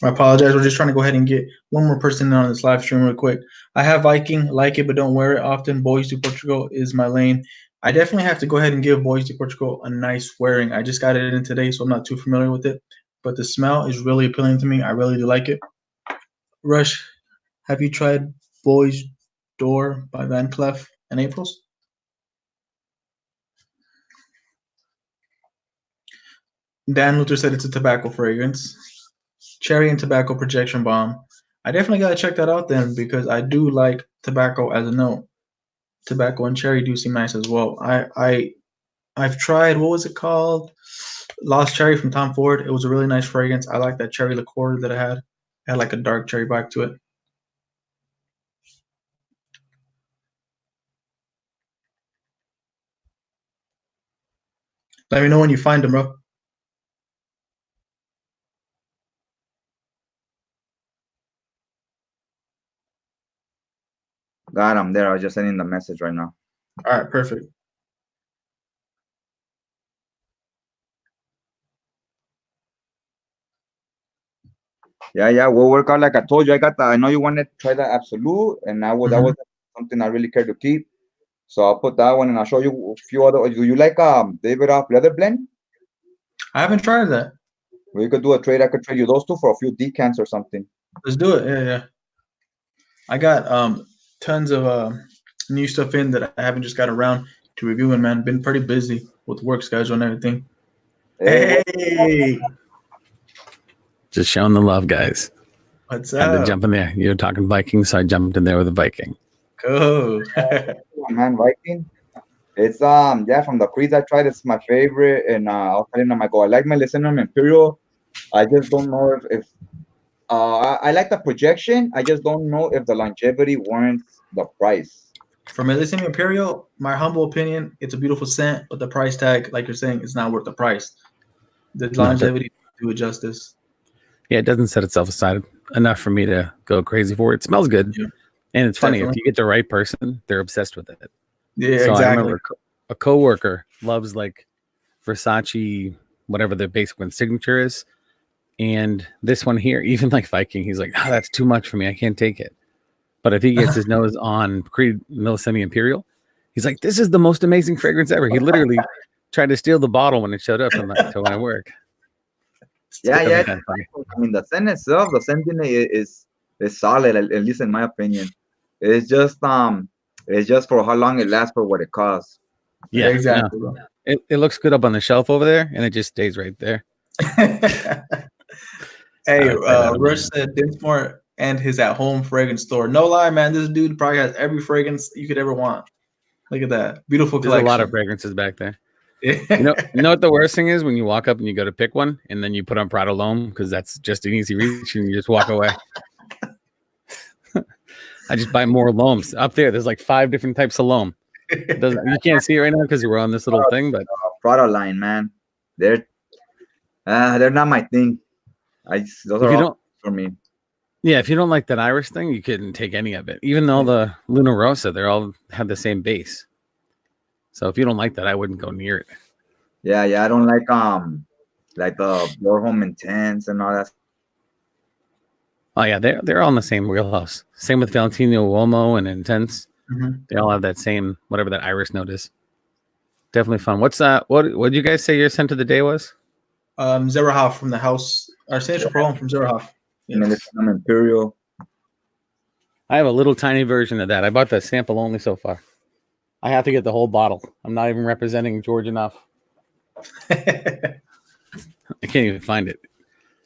I apologize. We're just trying to go ahead and get one more person on this live stream real quick. I have Viking, like it, but don't wear it often. Boys to Portugal is my lane. I definitely have to go ahead and give Boys to Portugal a nice wearing. I just got it in today, so I'm not too familiar with it. But the smell is really appealing to me. I really do like it. Rush, have you tried Boys Door by Van Cleef and April's? Dan Luther said it's a tobacco fragrance. Cherry and tobacco projection bomb. I definitely gotta check that out then because I do like tobacco as a note. Tobacco and cherry do seem nice as well. I've tried, what was it called? Lost Cherry from Tom Ford. It was a really nice fragrance. I like that cherry liqueur that it had. It had like a dark cherry back to it. Let me know when you find them, bro. Got him there. I was just sending the message right now. All right, perfect. Yeah, we'll work out. Like I told you, I know you wanted to try that Absolute, and that was something I really care to keep. So I'll put that one, and I'll show you a few other. Do you like David off leather blend? I haven't tried that. We could do a trade. I could trade you those two for a few decants or something. Let's do it. Yeah. I got tons of new stuff in that I haven't just got around to reviewing, man. Been pretty busy with work schedule and everything. Hey. Just showing the love, guys. What's Had up? to jump in there. You're talking Vikings, so I jumped in there with a Viking. Cool. Man, Viking. It's from the creeds I tried, it's my favorite, and I'll tell you, I like my Lysinum Imperial. I just don't know if I like the projection. I just don't know if the longevity warrants the price. For Millesimi Imperial, my humble opinion, it's a beautiful scent, but the price tag, like you're saying, is not worth the price. The longevity do it justice. Yeah, it doesn't set itself aside enough for me to go crazy for it. It smells good. Yeah. And it's funny, Definitely. if you get the right person, they're obsessed with it. Yeah, So exactly. I remember a coworker loves like Versace, whatever the basic one signature is. And this one here, even like Viking, he's like, oh, that's too much for me. I can't take it. But if he gets his nose on Creed Millisemi Imperial, he's like, this is the most amazing fragrance ever. He literally tried to steal the bottle when it showed up to my work. Yeah, yeah. Kind of funny. I mean, the scent itself, the scenting is solid, at least in my opinion. It's just for how long it lasts for what it costs. Yeah, exactly. No. It looks good up on the shelf over there, and it just stays right there. Hey, Rush said Dinsmore and his at-home fragrance store. No lie, man, this dude probably has every fragrance you could ever want. Look at that beautiful There's collection. a lot of fragrances back there. You know what the worst thing is when you walk up and you go to pick one, and then you put on Prada L'Homme because that's just an easy reach, and you just walk away. I just buy more L'Hommes up there. There's like 5 different types of L'Homme. You can't see it right now because we're on this little thing, but Prada line, man, they're not my thing. Those are all for me. Yeah, if you don't like that Irish thing, you couldn't take any of it. Even though the Luna Rosa, they all have the same base. So if you don't like that, I wouldn't go near it. Yeah, I don't like the Your Home Intense and all that. Oh yeah, they're all in the same wheelhouse. Same with Valentino Uomo and Intense. Mm-hmm. They all have that same whatever that Irish note is. Definitely fun. What's that? What did you guys say your scent of the day was? Zerahoff from the house. Our signature program from Zerahoff. And then it's Imperial. I have a little tiny version of that. I bought the sample only so far. I have to get the whole bottle. I'm not even representing George enough. I can't even find it.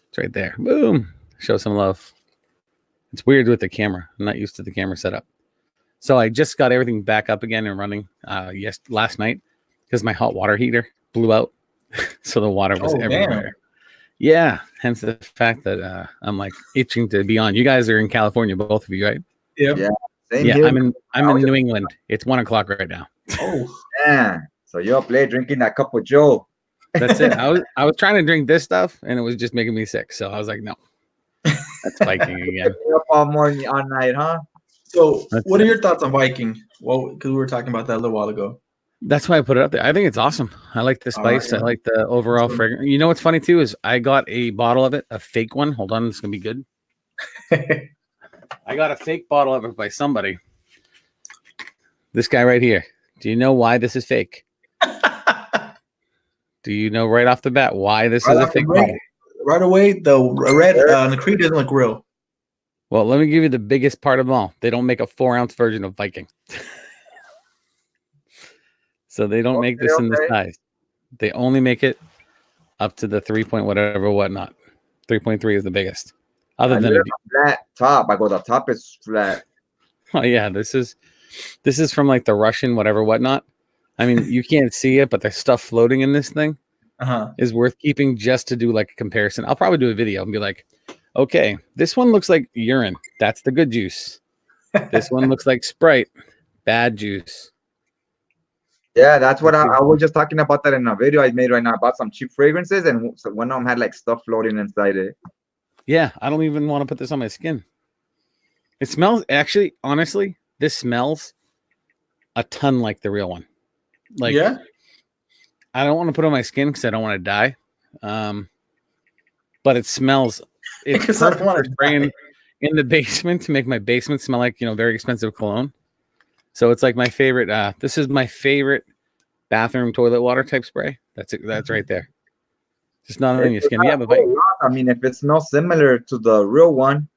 It's right there. Boom. Show some love. It's weird with the camera. I'm not used to the camera setup. So I just got everything back up again and running last night because my hot water heater blew out. So the water was everywhere. Damn. Yeah. Hence the fact that I'm like itching to be on. You guys are in California, both of you, right? Yep. Yeah. Yeah. I'm in New England. It's 1:00 right now. Oh. Yeah. So you're up late drinking that cup of Joe. That's it. I was trying to drink this stuff and it was just making me sick. So I was like, no. That's Viking again. Up all morning, all night, huh? So what are your thoughts on Viking? Well, because we were talking about that a little while ago. That's why I put it up there. I think it's awesome. I like the spice. I like the overall fragrance. You know what's funny too is I got a bottle of it, a fake one. Hold on, it's gonna be good. I got a fake bottle of it by somebody. This guy right here. Do you know why this is fake? Do you know right off the bat why this is a fake bottle? Right away, the red the Creed doesn't look real. Well, let me give you the biggest part of them all. They don't make a 4-ounce version of Viking. So they don't make this in the size. They only make it up to the 3 point whatever, whatnot. 3.3 is the biggest. Other than a flat top. I go, the top is flat. Oh yeah, this is from like the Russian whatever, whatnot. I mean, you can't see it, but the stuff floating in this thing is worth keeping just to do like a comparison. I'll probably do a video and be like, okay, this one looks like urine. That's the good juice. This one looks like Sprite. Bad juice. Yeah, that's what I was just talking about that in a video I made right now. I bought some cheap fragrances and one of them had like stuff floating inside it. Yeah, I don't even want to put this on my skin. It smells, actually, honestly, this smells a ton like the real one. Like, yeah, I don't want to put it on my skin because I don't want to die. But it smells. It's perfect for spraying in the basement to make my basement smell like, very expensive cologne. So it's like my favorite. This is my favorite bathroom toilet water type spray. That's it. That's right there. Just not on your skin. Yeah, but I mean, if it smells similar to the real one,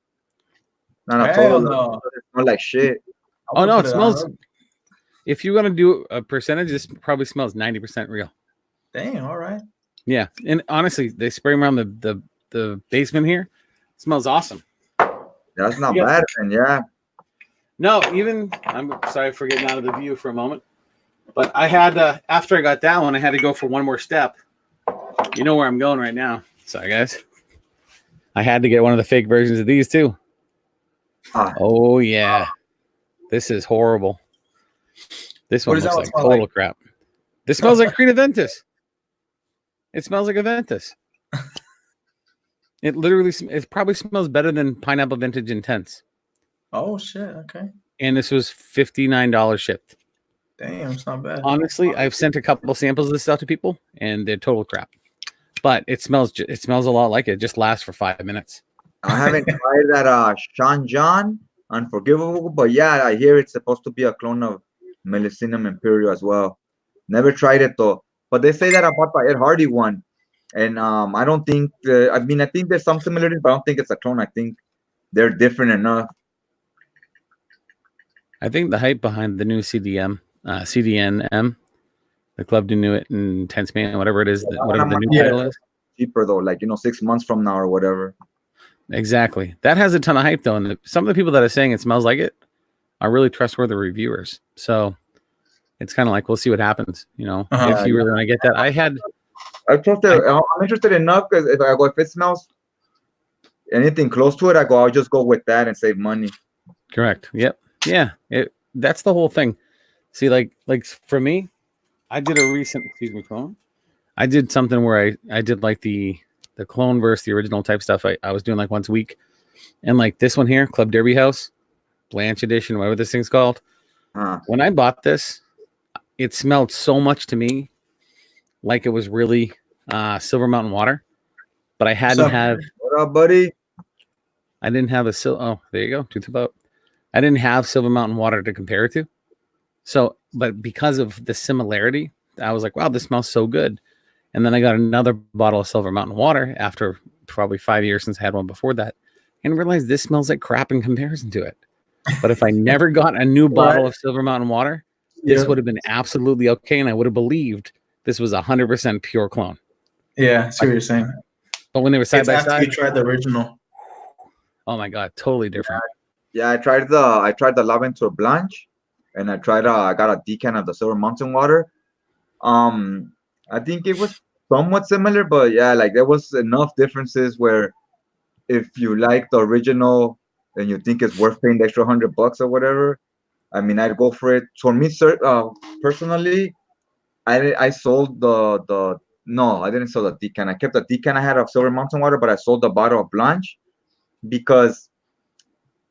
not a total. No. It smells like shit. Oh no, it smells. If you're gonna do a percentage, this probably smells 90% real. Dang. All right. Yeah, and honestly, they spray around the basement here. It smells awesome. That's not bad, then. Yeah. No, even I'm sorry for getting out of the view for a moment, but I had after I got that one, I had to go for one more step. You know where I'm going right now. Sorry, guys. I had to get one of the fake versions of these too. Oh yeah, this is horrible. This What one does that looks one like smell total like? crap. This smells like Creed Aventus. It smells like Aventus. It literally, it probably smells better than Pineapple Vintage Intense. Oh shit! Okay. And this was $59 shipped. Damn, it's not bad. Honestly, I've sent a couple samples of this stuff to people, and they're total crap. But it smells a lot like it. It just lasts for 5 minutes. I haven't tried that Sean John Unforgivable, but yeah, I hear it's supposed to be a clone of Melicinum Imperial as well. Never tried it though, but they say that about the Ed Hardy one, and I don't think. I mean, I think there's some similarities, but I don't think it's a clone. I think they're different enough. I think the hype behind the new CDNM, the Club to New It and Intense Man, whatever it is, whatever the new title is. Cheaper though, like 6 months from now or whatever. Exactly. That has a ton of hype though, and some of the people that are saying it smells like it are really trustworthy reviewers. So it's kind of like we'll see what happens. If you really want to get that, I'm interested enough because if it smells anything close to it, I'll just go with that and save money. Correct. Yep. Yeah. That's the whole thing. See, like for me, I did a recent. Excuse me, phone. I did something where I did like the clone versus the original type stuff. I was doing like once a week, and like this one here, Club Derby House, Blanche Edition, whatever this thing's called. When I bought this, it smelled so much to me like it was really Silver Mountain water, but I hadn't had. What up, buddy? I didn't have Oh, there you go. Truth about. I didn't have Silver Mountain water to compare it to. So, but because of the similarity, I was like, wow, this smells so good. And then I got another bottle of Silver Mountain water after probably 5 years since I had one before that, and realized this smells like crap in comparison to it. But if I never got a new bottle of Silver Mountain water, this would have been absolutely okay, and I would have believed this was 100% pure clone. Yeah, I see what you're saying. But when they were side by side, you tried the original. Oh my god, totally different. Yeah, I tried the Lavender Blanche, and I got a decan of the Silver Mountain water. I think it was somewhat similar, but yeah, like there was enough differences where if you like the original and you think it's worth paying the extra $100 or whatever, I mean, I'd go for it. For me, personally, I sold no, I didn't sell the decan. I kept the decan I had of Silver Mountain water, but I sold the bottle of Blanche because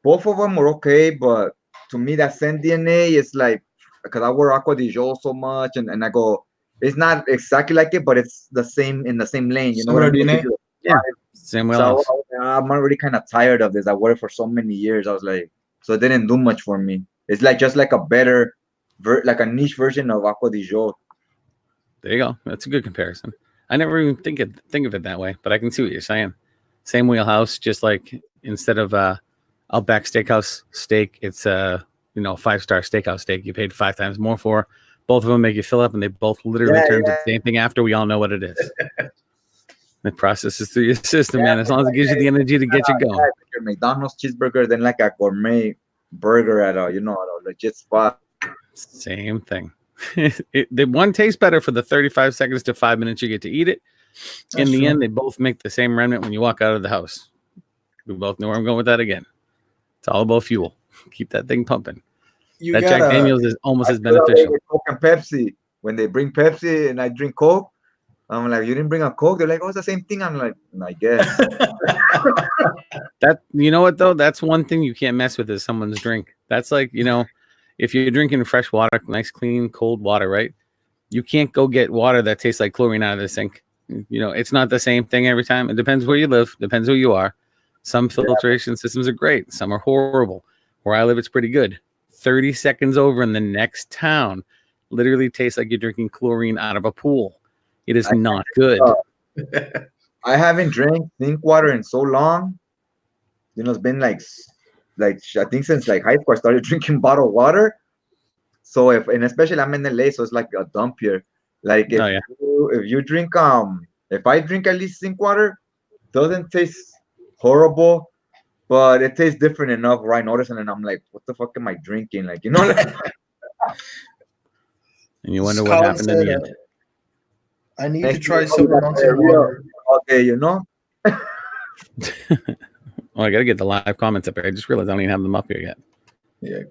both of them were okay, but to me, that Scent DNA is like, because I wear Aqua di Gio so much, and I go, it's not exactly like it, but it's in the same lane. You know what I mean? Yeah, same way. So I'm already kind of tired of this. I wore it for so many years. I was like, so it didn't do much for me. It's like just like a better, like a niche version of Aqua di Gio. There you go. That's a good comparison. I never even think of it that way, but I can see what you're saying. Same wheelhouse, just like instead of Outback Steakhouse steak, it's a 5-star steakhouse steak. You paid 5 times more for. Both of them make you fill up, and they both literally turn to the same thing after. We all know what it is. The process is through your system, man. As long as it gives you the energy to get you going. Your McDonald's cheeseburger, then like a gourmet burger at a legit spot. Same thing. The one tastes better for the 35 seconds to 5 minutes you get to eat it. In the end, they both make the same remnant when you walk out of the house. We both know where I'm going with that again. It's all about fuel. Keep that thing pumping. Jack Daniels is almost as beneficial. Coke and Pepsi. When they bring Pepsi and I drink Coke, I'm like, you didn't bring a Coke? They're like, oh, it's the same thing. I'm like, I guess. That, you know what though? That's one thing you can't mess with is someone's drink. That's like, if you're drinking fresh water, nice, clean, cold water, right? You can't go get water that tastes like chlorine out of the sink. It's not the same thing every time. It depends where you live, depends who you are. Some filtration systems are great. Some are horrible. Where I live, it's pretty good. 30 seconds over in the next town literally tastes like you're drinking chlorine out of a pool. It is not good. I haven't drank sink water in so long. It's been like I think since like high school I started drinking bottled water. So and especially I'm in LA, so it's like a dump here. Like if you drink if I drink at least sink water, doesn't taste horrible, but it tastes different enough where I notice it and I'm like, what the fuck am I drinking? Like, and you wonder what happened in the end. I need to try Silver Mountain water. Okay, Oh, I gotta get the live comments up here. I just realized I don't even have them up here yet. Yeah.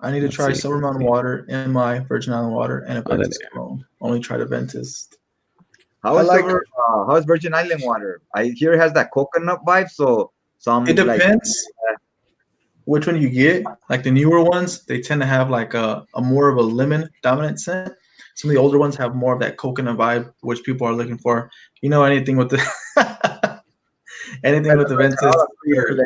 I need to Let's try see. Silver Mountain water and my Virgin Island water and a Oh, Ventus cologne. Only tried a Ventus. How I is like- how is Virgin Island water? I hear it has that coconut vibe, so some It like depends which one you get. Like the newer ones, they tend to have like a more of a lemon dominant scent. Some of the older ones have more of that coconut vibe, which people are looking for. You know, anything with the anything with the Ventus or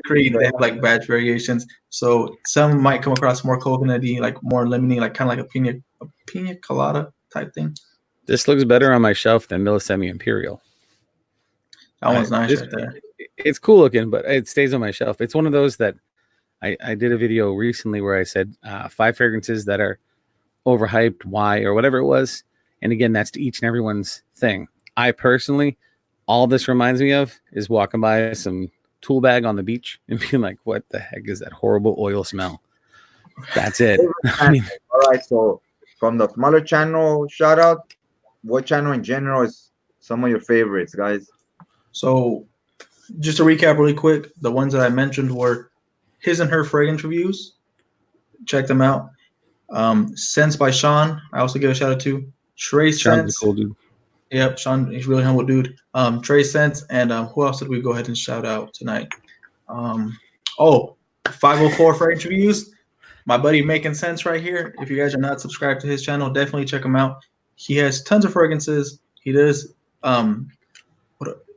Creed, they have like batch variations. So some might come across more coconutty, like more lemony, like kind of like a pina colada type thing. This looks better on my shelf than Millisemi Imperial. That one's nice this- right there. It's cool looking, but it stays on my shelf. It's one of those that I did a video recently where I said 5 fragrances that are overhyped, why, or whatever it was. And again, that's to each and everyone's thing. I personally, all this reminds me of is walking by some tool bag on the beach and being like, what the heck is that horrible oil smell? That's it. I mean, all right, so from the smaller channel shout out, what channel in general is some of your favorites, guys? So just to recap really quick, the ones that I mentioned were his and her fragrance reviews. Check them out. Scents by Sean. I also give a shout out to Trey Sean's a Scents. cool dude. Yep, Sean, he's a really humble dude. Trey Scents, and who else did we go ahead and shout out tonight? 504 fragrance reviews. My buddy Making Sense right here. If you guys are not subscribed to his channel, definitely check him out. He has tons of fragrances. He does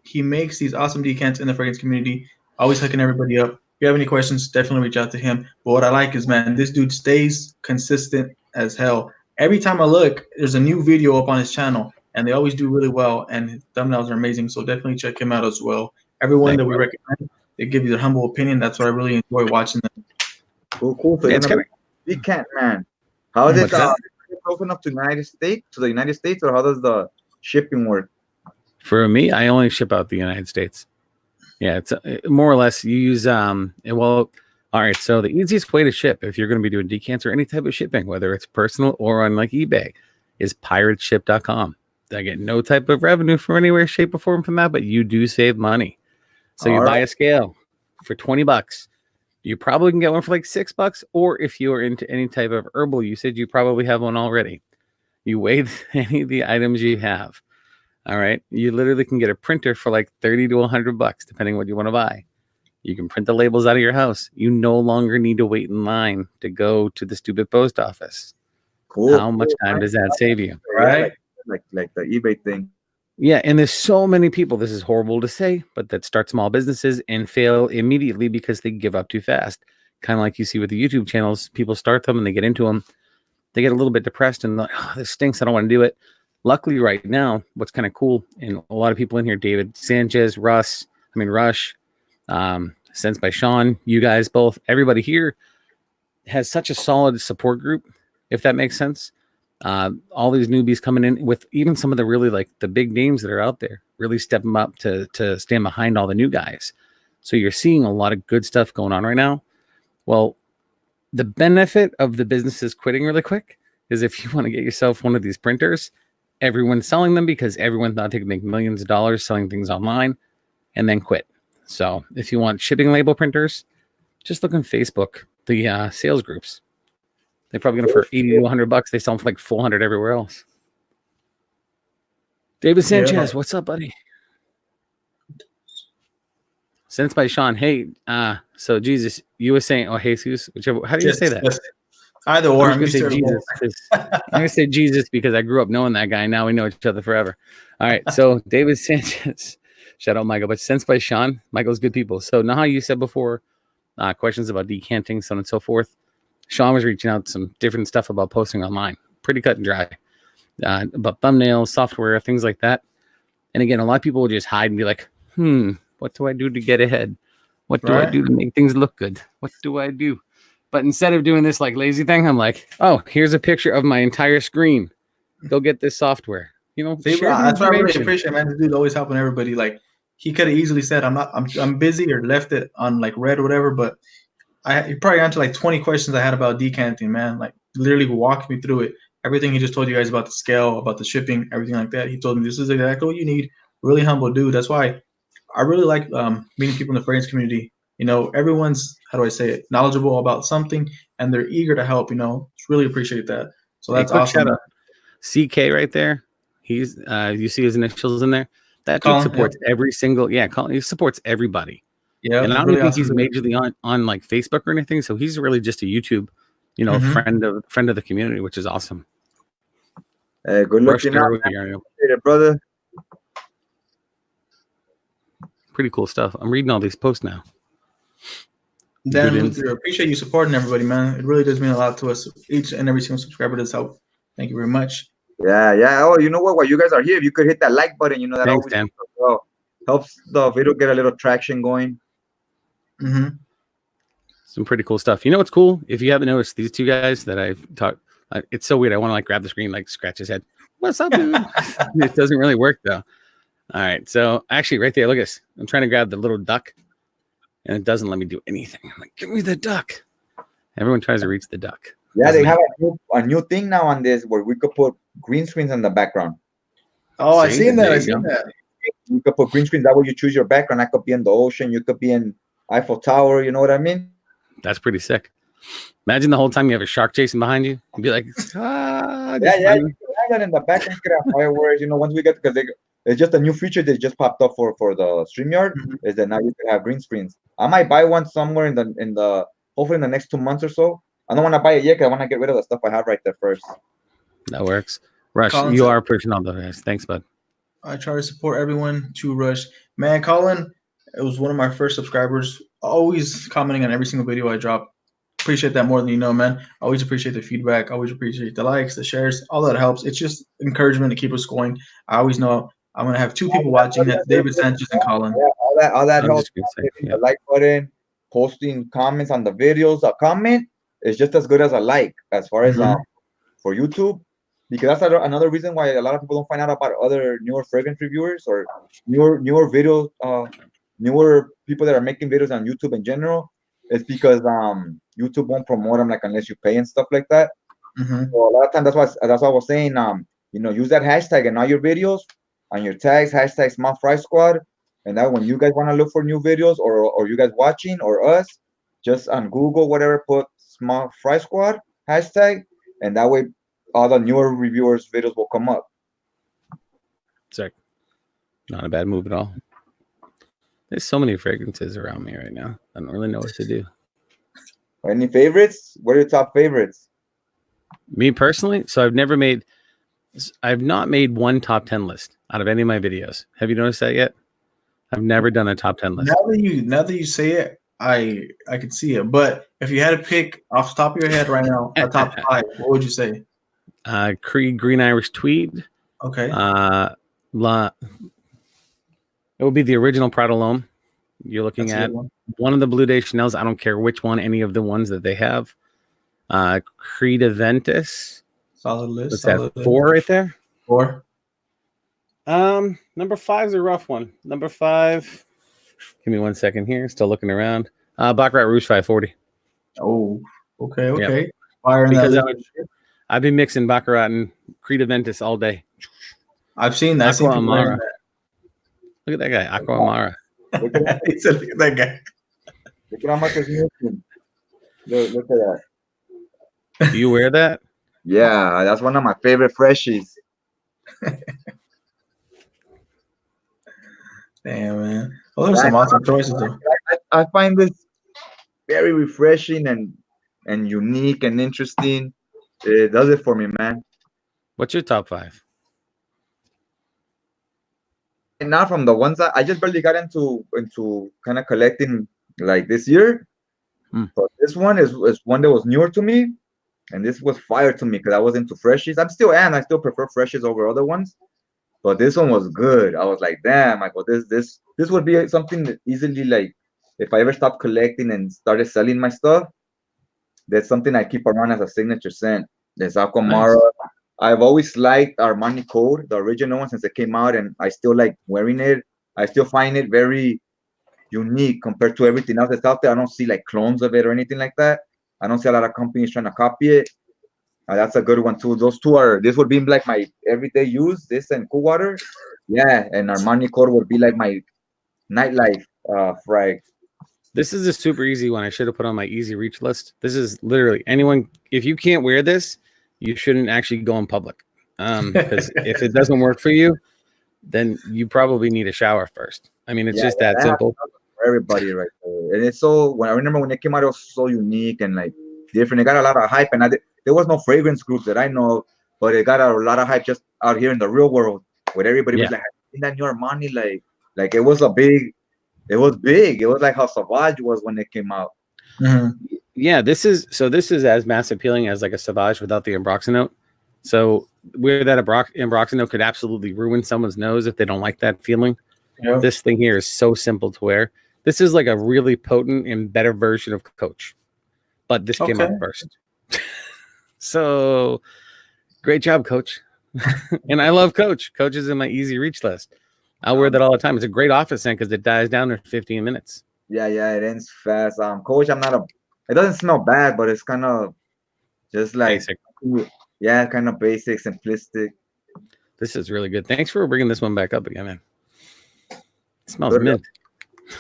he makes these awesome decants in the fragrance community, always hooking everybody up. If you have any questions, definitely reach out to him. But what I like is, man, this dude stays consistent as hell. Every time I look, there's a new video up on his channel, and they always do really well, and his thumbnails are amazing. So definitely check him out as well. Everyone that we recommend, they give you their humble opinion. That's what I really enjoy watching them. Cool. So Yeah, it's you're decant, man. How is What's it that? open up to the United States, or how does the shipping work? For me, I only ship out the United States. Yeah, it's more or less you use well, all right. So the easiest way to ship if you're going to be doing decants or any type of shipping, whether it's personal or on like eBay, is pirateship.com. I get no type of revenue from anywhere, shape, or form from that, but you do save money. So you buy a scale for $20. You probably can get one for like $6, or if you are into any type of herbal usage, you probably have one already. You weigh any of the items you have. All right. You literally can get a printer for like $30 to $100, depending what you want to buy. You can print the labels out of your house. You no longer need to wait in line to go to the stupid post office. Cool. How much time does that save you? Right? Like the eBay thing. Yeah. And there's so many people, this is horrible to say, but that start small businesses and fail immediately because they give up too fast. Kind of like you see with the YouTube channels, people start them and they get into them. They get a little bit depressed and like, oh, this stinks. I don't want to do it. Luckily, right now, what's kind of cool, and a lot of people in here, David Sanchez, Rush, Sense by Sean, you guys both, everybody here has such a solid support group, if that makes sense. All these newbies coming in with even some of the really like the big names that are out there, really stepping up to stand behind all the new guys. So you're seeing a lot of good stuff going on right now. Well, the benefit of the businesses quitting really quick is if you want to get yourself one of these printers, everyone's selling them because everyone thought they could make millions of dollars selling things online and then quit. So if you want shipping label printers, just look on Facebook, the sales groups. They probably get them for $80 to $100. They sell them for like $400 everywhere else. David Sanchez, what's up, buddy? Sense by Sean. Hey, so Jesus, you were saying, Jesus, whichever. How do you say that? Either or. I'm going to say Jesus. I'm going to say Jesus because I grew up knowing that guy. Now we know each other forever. All right. So David Sanchez, shout out Michael, but Sense by Sean. Michael's good people. So now how you said before, questions about decanting, so on and so forth. Sean was reaching out some different stuff about posting online. Pretty cut and dry. About thumbnails, software, things like that. And again, a lot of people will just hide and be like, what do I do to get ahead? What do I do to make things look good? What do I do? But instead of doing this like lazy thing, I'm like, oh, here's a picture of my entire screen. Go get this software. You know, that's what I really appreciate, man. This dude always helping everybody. Like he could have easily said, I'm busy or left it on like red or whatever. But he probably answered like 20 questions I had about decanting, man. Like literally walked me through it. Everything he just told you guys about the scale, about the shipping, everything like that. He told me this is exactly what you need. Really humble dude. That's why I really like meeting people in the fragrance community. You know, everyone's, how do I say it, knowledgeable about something, and they're eager to help. You know, really appreciate that. So that's quick awesome. shout out. CK right there. He's you see his initials in there. That dude Colin, supports every single Colin, he supports everybody. Yeah, and I don't really think awesome he's majorly on like Facebook or anything. So he's really just a YouTube, friend of the community, which is awesome. Good looking out, brother. Pretty cool stuff. I'm reading all these posts now. Dan, Luther, appreciate you supporting everybody, man. It really does mean a lot to us. Each and every single subscriber does help. Thank you very much. Yeah. Oh, you know what? While you guys are here, if you could hit that like button, that Thanks, always Dan. helps the video get a little traction going. Some pretty cool stuff. You know what's cool? If you haven't noticed, these two guys that I've talked, it's so weird. I want to grab the screen, scratch his head. What's up, dude? It doesn't really work though. All right, so actually, right there, look at this. I'm trying to grab the little duck, and it doesn't let me do anything. I'm like, give me the duck. Everyone tries to reach the duck. Yeah, they have a new thing now on this where we could put green screens in the background. Oh, I seen that. You could put green screens. That way you choose your background. That could be in the ocean. You could be in Eiffel Tower. You know what I mean? That's pretty sick. Imagine the whole time you have a shark chasing behind you. You'd be like, You can have that in the background. You could have fireworks. Once we get, because it's just a new feature that just popped up for the StreamYard. Is that now you can have green screens. I might buy one somewhere in the hopefully in the next 2 months or so. I don't want to buy it yet because I want to get rid of the stuff I have right there first. That works. Rush, Colin, you are pushing all the rest. Thanks, bud. I try to support everyone to Rush. Man, Colin, it was one of my first subscribers. Always commenting on every single video I drop. Appreciate that more than you know, man. Always appreciate the feedback. Always appreciate the likes, the shares. All that helps. It's just encouragement to keep us going. I always know I'm going to have 2 people watching. That's David Sanchez and Colin. Yeah, all that helps. Hitting the like button, posting comments on the videos. A comment is just as good as a like as far as for YouTube. Because that's another reason why a lot of people don't find out about other newer fragrance reviewers or newer video newer people that are making videos on YouTube in general. It's because YouTube won't promote them unless you pay and stuff like that. So a lot of times that's why I was saying use that hashtag in all your videos on your tags, hashtag Small Fry Squad, and that when you guys want to look for new videos or you guys watching or us, just on Google whatever, put Small Fry Squad hashtag, and that way all the newer reviewers videos will come up. Sick. Not a bad move at all. There's so many fragrances around me right now. I don't really know what to do. Any favorites? What are your top favorites? Me personally, so I've not made one top 10 list out of any of my videos. Have you noticed that yet? I've never done a top 10 list. Now that you say it, I can see it. But if you had to pick off the top of your head right now, a top 5, what would you say? Creed Green Irish Tweed. Okay. It would be the original Prada L'Homme. You're looking at one of the Blue Day Chanels. I don't care which one, any of the ones that they have. Creed Aventus. Solid list. What's that? 4 right there? 4. Number 5 is a rough one. Number 5. Give me 1 second here. Still looking around. Baccarat Rouge 540. Oh, okay. Yep. Fire in because that I've been mixing Baccarat and Creed Aventus all day. I've seen that. Aqua Amara. Look at that guy, Aqua Amara. Look at that guy. Look at how much is missing. Look at that. Do you wear that? Yeah, that's one of my favorite freshies. Damn, man. Well, there's some awesome choices, though. I find this very refreshing and unique and interesting. It does it for me, man. What's your top 5? Not from the ones that I just barely got into kind of collecting like this year. But this one is one that was newer to me, and this was fire to me because I was into freshies. I still prefer freshies over other ones, but this one was good. I was like, damn, I go, this would be something that easily, like, if I ever stopped collecting and started selling my stuff, that's something I keep around as a signature scent. There's Aqua Amara. Nice. I've always liked Armani Code, the original one, since it came out, and I still like wearing it. I still find it very unique compared to everything else that's out there. I don't see like clones of it or anything like that. I don't see a lot of companies trying to copy it. That's a good one too. Those two this would be like my everyday use, this and Cool Water. Yeah, and Armani Code would be like my nightlife frag. This is a super easy one. I should have put on my easy reach list. This is literally anyone. If you can't wear this, you shouldn't actually go in public. Because if it doesn't work for you, then you probably need a shower first. I mean, it's just that simple. For everybody right there. And it's so, when I remember when it came out, it was so unique and like different. It got a lot of hype, and there was no fragrance groups that I know of, but it got a lot of hype just out here in the real world, where everybody was like, "I seen that new Armani," like it was big. It was like how Sauvage was when it came out. Mm-hmm. Yeah, this is as mass appealing as like a Sauvage without the Ambroxanote. So where that Ambroxanote could absolutely ruin someone's nose if they don't like that feeling. Yeah. This thing here is so simple to wear. This is like a really potent and better version of Coach, but this came out first. So great job, Coach. And I love Coach. Coach is in my easy reach list. I'll wear that all the time. It's a great office scent because it dies down in 15 minutes. Yeah, it ends fast. Coach, it doesn't smell bad, but it's kind of just like basic. Yeah, kind of basic, simplistic. This is really good. Thanks for bringing this one back up again, man. It smells mint.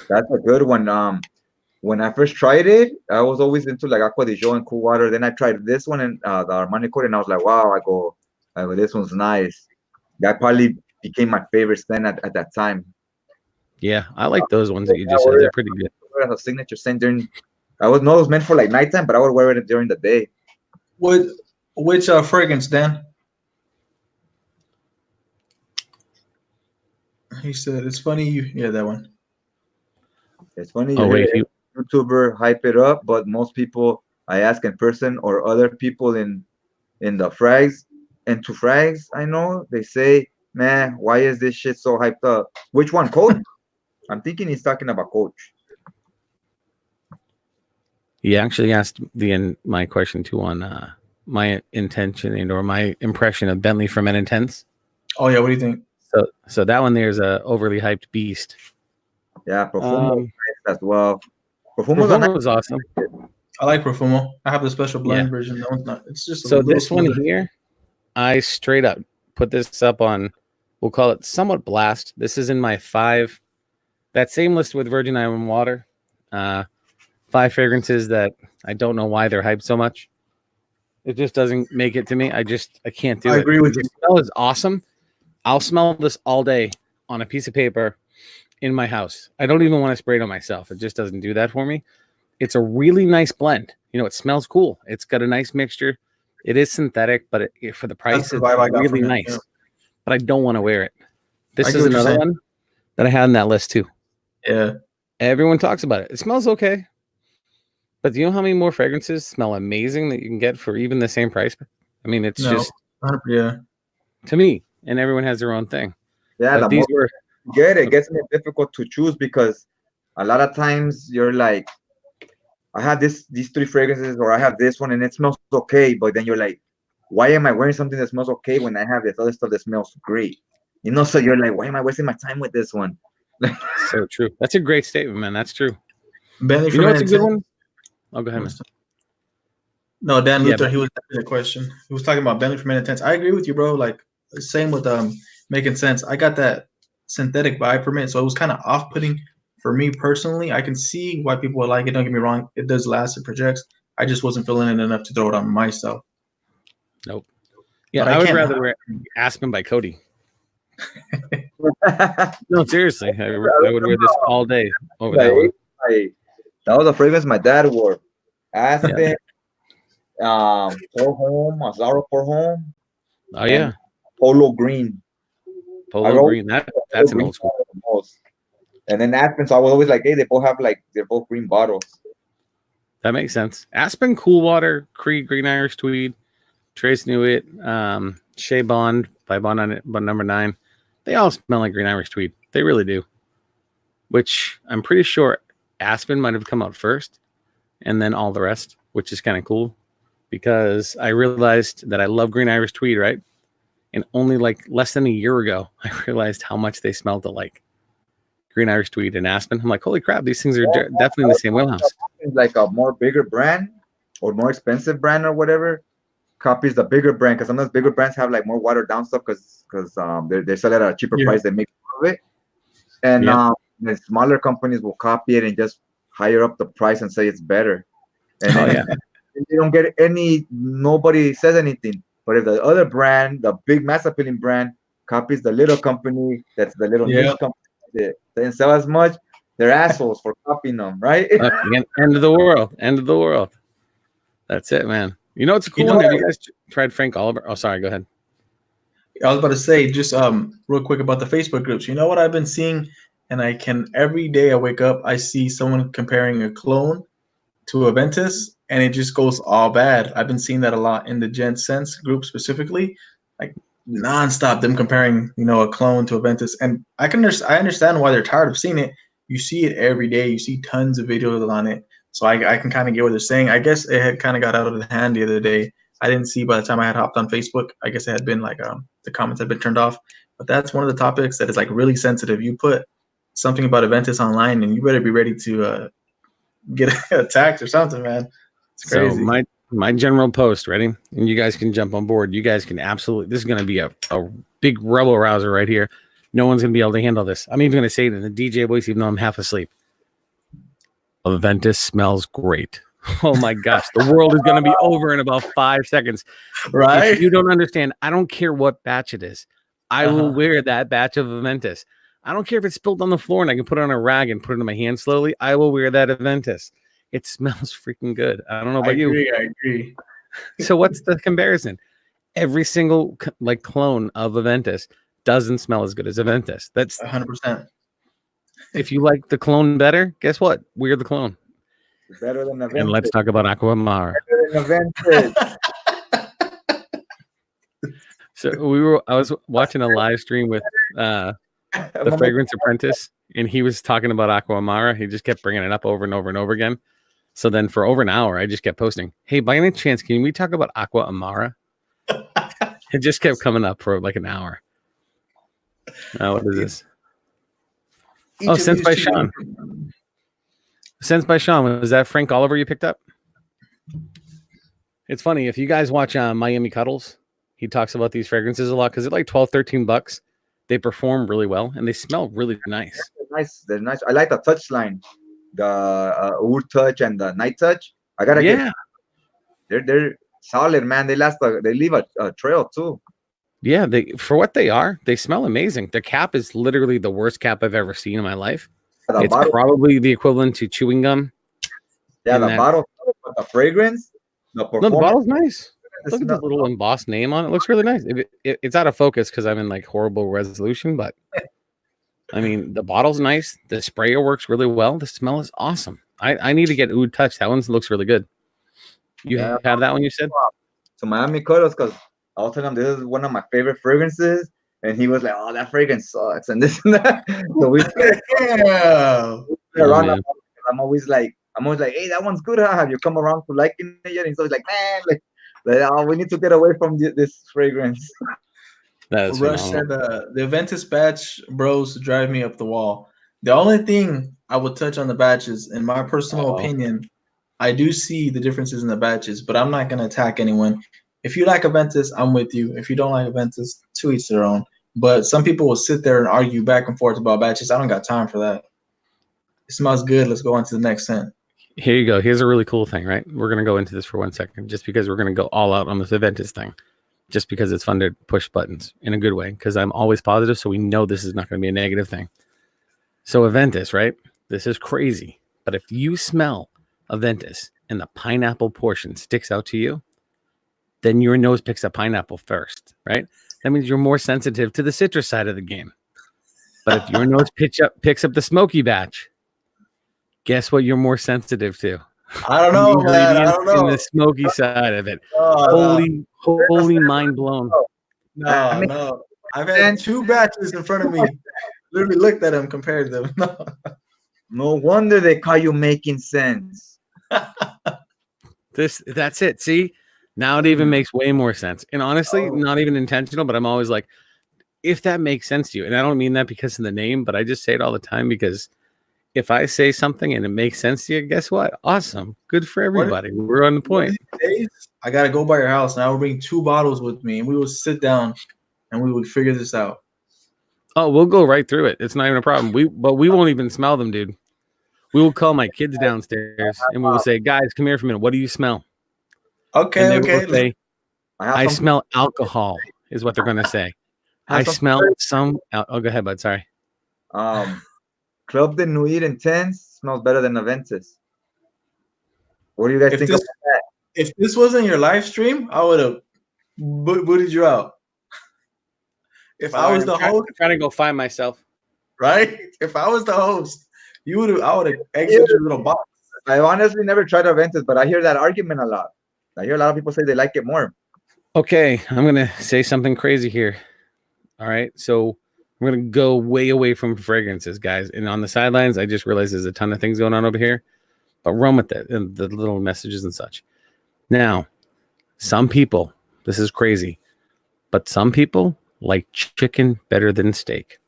That's a good one. When I first tried it, I was always into like Aqua di Gio and cool water. Then I tried this one and the Armani Code, and I was like, wow, I go, this one's nice. That probably became my favorite scent at that time. Yeah, I like those ones that you just said. They're pretty good. A signature scent during, it was meant for like nighttime, but I would wear it during the day. Which fragrance, Dan? He said it's funny that one. It's funny YouTuber hype it up, but most people I ask in person or other people in the Frags into Frags, I know they say, man, why is this shit so hyped up? Which one, Coach? I'm thinking he's talking about Coach. He actually asked my question too on my intention or my impression of Bentley from Men Intense. Oh yeah, what do you think? So that one there's a overly hyped beast. Yeah, Profumo as well. Profumo was awesome. I like Profumo. I have the special blend version. No, it's not. It's just so this one here. I straight up put this up on, we'll call it somewhat blast. This is in my 5, that same list with Virgin Island Water. 5 fragrances that I don't know why they're hyped so much. It just doesn't make it to me. I can't do it. I agree with you. The smell is awesome. I'll smell this all day on a piece of paper in my house. I don't even want to spray it on myself. It just doesn't do that for me. It's a really nice blend. It smells cool. It's got a nice mixture. It is synthetic, but for the price, it's really nice. Yeah. But I don't want to wear it. This is another one that I had on that list too. Yeah. Everyone talks about it. It smells okay. But do you know how many more fragrances smell amazing that you can get for even the same price? I mean, it's just to me, and everyone has their own thing. Yeah, it gets more difficult to choose because a lot of times you're like, I have these 3 fragrances, or I have this one and it smells okay, but then you're like, why am I wearing something that smells okay when I have this other stuff that smells great? So you're like, why am I wasting my time with this one? So true. That's a great statement, man. That's true. Bentley, you know what's a good one? Oh, go ahead, man. No, Dan Luther, he was asking a question. He was talking about Bentley from Men Intense. I agree with you, bro. Like, same with Making Sense. I got that synthetic vibe from it, so it was kind of off-putting for me personally. I can see why people would like it. Don't get me wrong. It does last. It projects. I just wasn't feeling it enough to throw it on myself. Nope. Yeah, I would rather wear Aspen by Cody. No, seriously. I would wear this all day over that one. That was a fragrance my dad wore. Aspen, Pour Home, Azaro Pour Home. Oh, yeah. Polo Green. Polo Green. That's an old school. And then Aspen, so I was always like, hey, they're both green bottles. That makes sense. Aspen, Cool Water, Creed, Green Irish Tweed, Trace Newitt, Shea Bond by Bond on it, but number 9. They all smell like Green Irish Tweed. They really do. Which I'm pretty sure Aspen might have come out first, and then all the rest, which is kind of cool because I realized that I love Green Irish Tweed, right? And only like less than a year ago, I realized how much they smelled alike. Green Irish Tweed and Aspen. I'm like, holy crap, these things are definitely in the same wheelhouse. Like a more bigger brand or more expensive brand or whatever copies the bigger brand, because sometimes bigger brands have like more watered down stuff because they sell it at a cheaper price. They make more of it, and the smaller companies will copy it and just higher up the price and say it's better. And Oh, then yeah. they don't get nobody says anything. But if the other brand, the big mass appealing brand, copies the little company, that's the little Yeah. niche company that doesn't sell as much, they're assholes for copying them, right? End of the world. End of the world. That's it, man. You know what's a cool know one? Have what? you guys tried Frank Oliver? Oh, sorry. Go ahead. I was about to say just real quick about the Facebook groups. You know what I've been seeing, and I can every day I wake up, I see someone comparing a clone to a Ventus, and it just goes all bad. I've been seeing that a lot in the Gen Sense group specifically, like nonstop. Them comparing, a clone to a Ventus, and I understand why they're tired of seeing it. You see it every day. You see tons of videos on it, so I can kind of get what they're saying. I guess it had kind of got out of the hand the other day. I didn't see by the time I had hopped on Facebook. I guess it had been like the comments had been turned off. But that's one of the topics that is like really sensitive. You put something about Aventus online, and you better be ready to get attacked or something, man. It's crazy. So my general post, ready? And you guys can jump on board. You guys can absolutely. This is going to be a big rebel rouser right here. No one's going to be able to handle this. I'm even going to say it in the DJ voice, even though I'm half asleep. Aventus smells great. Oh my gosh, the world is going to be over in about 5 seconds. Right? If you don't understand, I don't care what batch it is. I will wear that batch of Aventus. I don't care if it's spilled on the floor and I can put it on a rag and put it in my hand slowly. I will wear that Aventus. It smells freaking good. I don't know about you. I agree. So what's the comparison? Every single clone of Aventus doesn't smell as good as Aventus. That's 100%. If you like the clone better, guess what? We're the clone. Better than Aventus. And let's talk about Aquamara. Better than Aventus. So I was watching a live stream with the Fragrance Apprentice, and he was talking about Aquamara. He just kept bringing it up over and over and over again. So then for over an hour, I just kept posting, "Hey, by any chance, can we talk about Aqua Amara?" It just kept coming up for like an hour. What is this? Sense by Sean. Sense by Sean. Was that Frank Oliver you picked up? It's funny. If you guys watch Miami Cuddles, he talks about these fragrances a lot because they're like $12-13. They perform really well and they smell really nice. They're nice. I like the touch line, the Oud touch and the night touch. I gotta get. They're solid, man. They leave a trail too. Yeah, for what they are, they smell amazing. Their cap is literally the worst cap I've ever seen in my life. It's probably the equivalent to chewing gum. Yeah, the bottle, but the fragrance, the bottle's nice. Look at the little embossed name on it. It looks really nice. It's out of focus because I'm in like horrible resolution, but I mean, the bottle's nice. The sprayer works really well. The smell is awesome. I need to get Oud Touch. That one looks really good. You have that one, you said? So Miami Cuddles, because I was telling him this is one of my favorite fragrances, and he was like, "Oh, that fragrance sucks," and this and that. So we around. I'm always like, "Hey, that one's good. Huh? Have you come around to liking it yet?" And so he's like, "Man, we need to get away from this fragrance." Rush said the Aventus batch bros drive me up the wall. The only thing I would touch on the batches, in my personal opinion, I do see the differences in the batches, but I'm not going to attack anyone. If you like Aventus, I'm with you. If you don't like Aventus, to each their own. But some people will sit there and argue back and forth about batches. I don't got time for that. It smells good. Let's go on to the next scent. Here you go. Here's a really cool thing, right? We're going to go into this for 1 second, just because we're going to go all out on this Aventus thing, just because it's fun to push buttons in a good way, because I'm always positive, so we know this is not going to be a negative thing. So Aventus, right? This is crazy. But if you smell Aventus and the pineapple portion sticks out to you, then your nose picks up pineapple first, right? That means you're more sensitive to the citrus side of the game. But if your nose picks up the smoky batch, guess what you're more sensitive to? I don't know, man. I don't know. In the smoky side of it. Holy mind blown. No. I've had 2 batches in front of me. Literally looked at them, compared them. No wonder they call you making sense. That's it. See? Now it even makes way more sense. And honestly, not even intentional, but I'm always like, if that makes sense to you. And I don't mean that because of the name, but I just say it all the time because if I say something and it makes sense to you, guess what? Awesome. Good for everybody. We're on the point. I got to go by your house and I will bring 2 bottles with me and we will sit down and we would figure this out. Oh, we'll go right through it. It's not even a problem. We won't even smell them, dude. We will call my kids downstairs and we will say, guys, come here for a minute. What do you smell? Okay, And they okay. will say, I some, smell alcohol, is what they're going to say. I smell some. Oh, go ahead, bud. Sorry. Club de Nuit Intense smells better than Aventus. What do you guys think about that? If this wasn't your live stream, I would have booted you out. If I was the host, I'm trying to go find myself. Right? If I was the host, I would have exited your little box. I honestly never tried Aventus, but I hear that argument a lot. I hear a lot of people say they like it more. Okay, I'm going to say something crazy here. All right, so we're going to go way away from fragrances, guys. And on the sidelines, I just realized there's a ton of things going on over here. But run with it, and the little messages and such. Now, some people, this is crazy, but some people like chicken better than steak.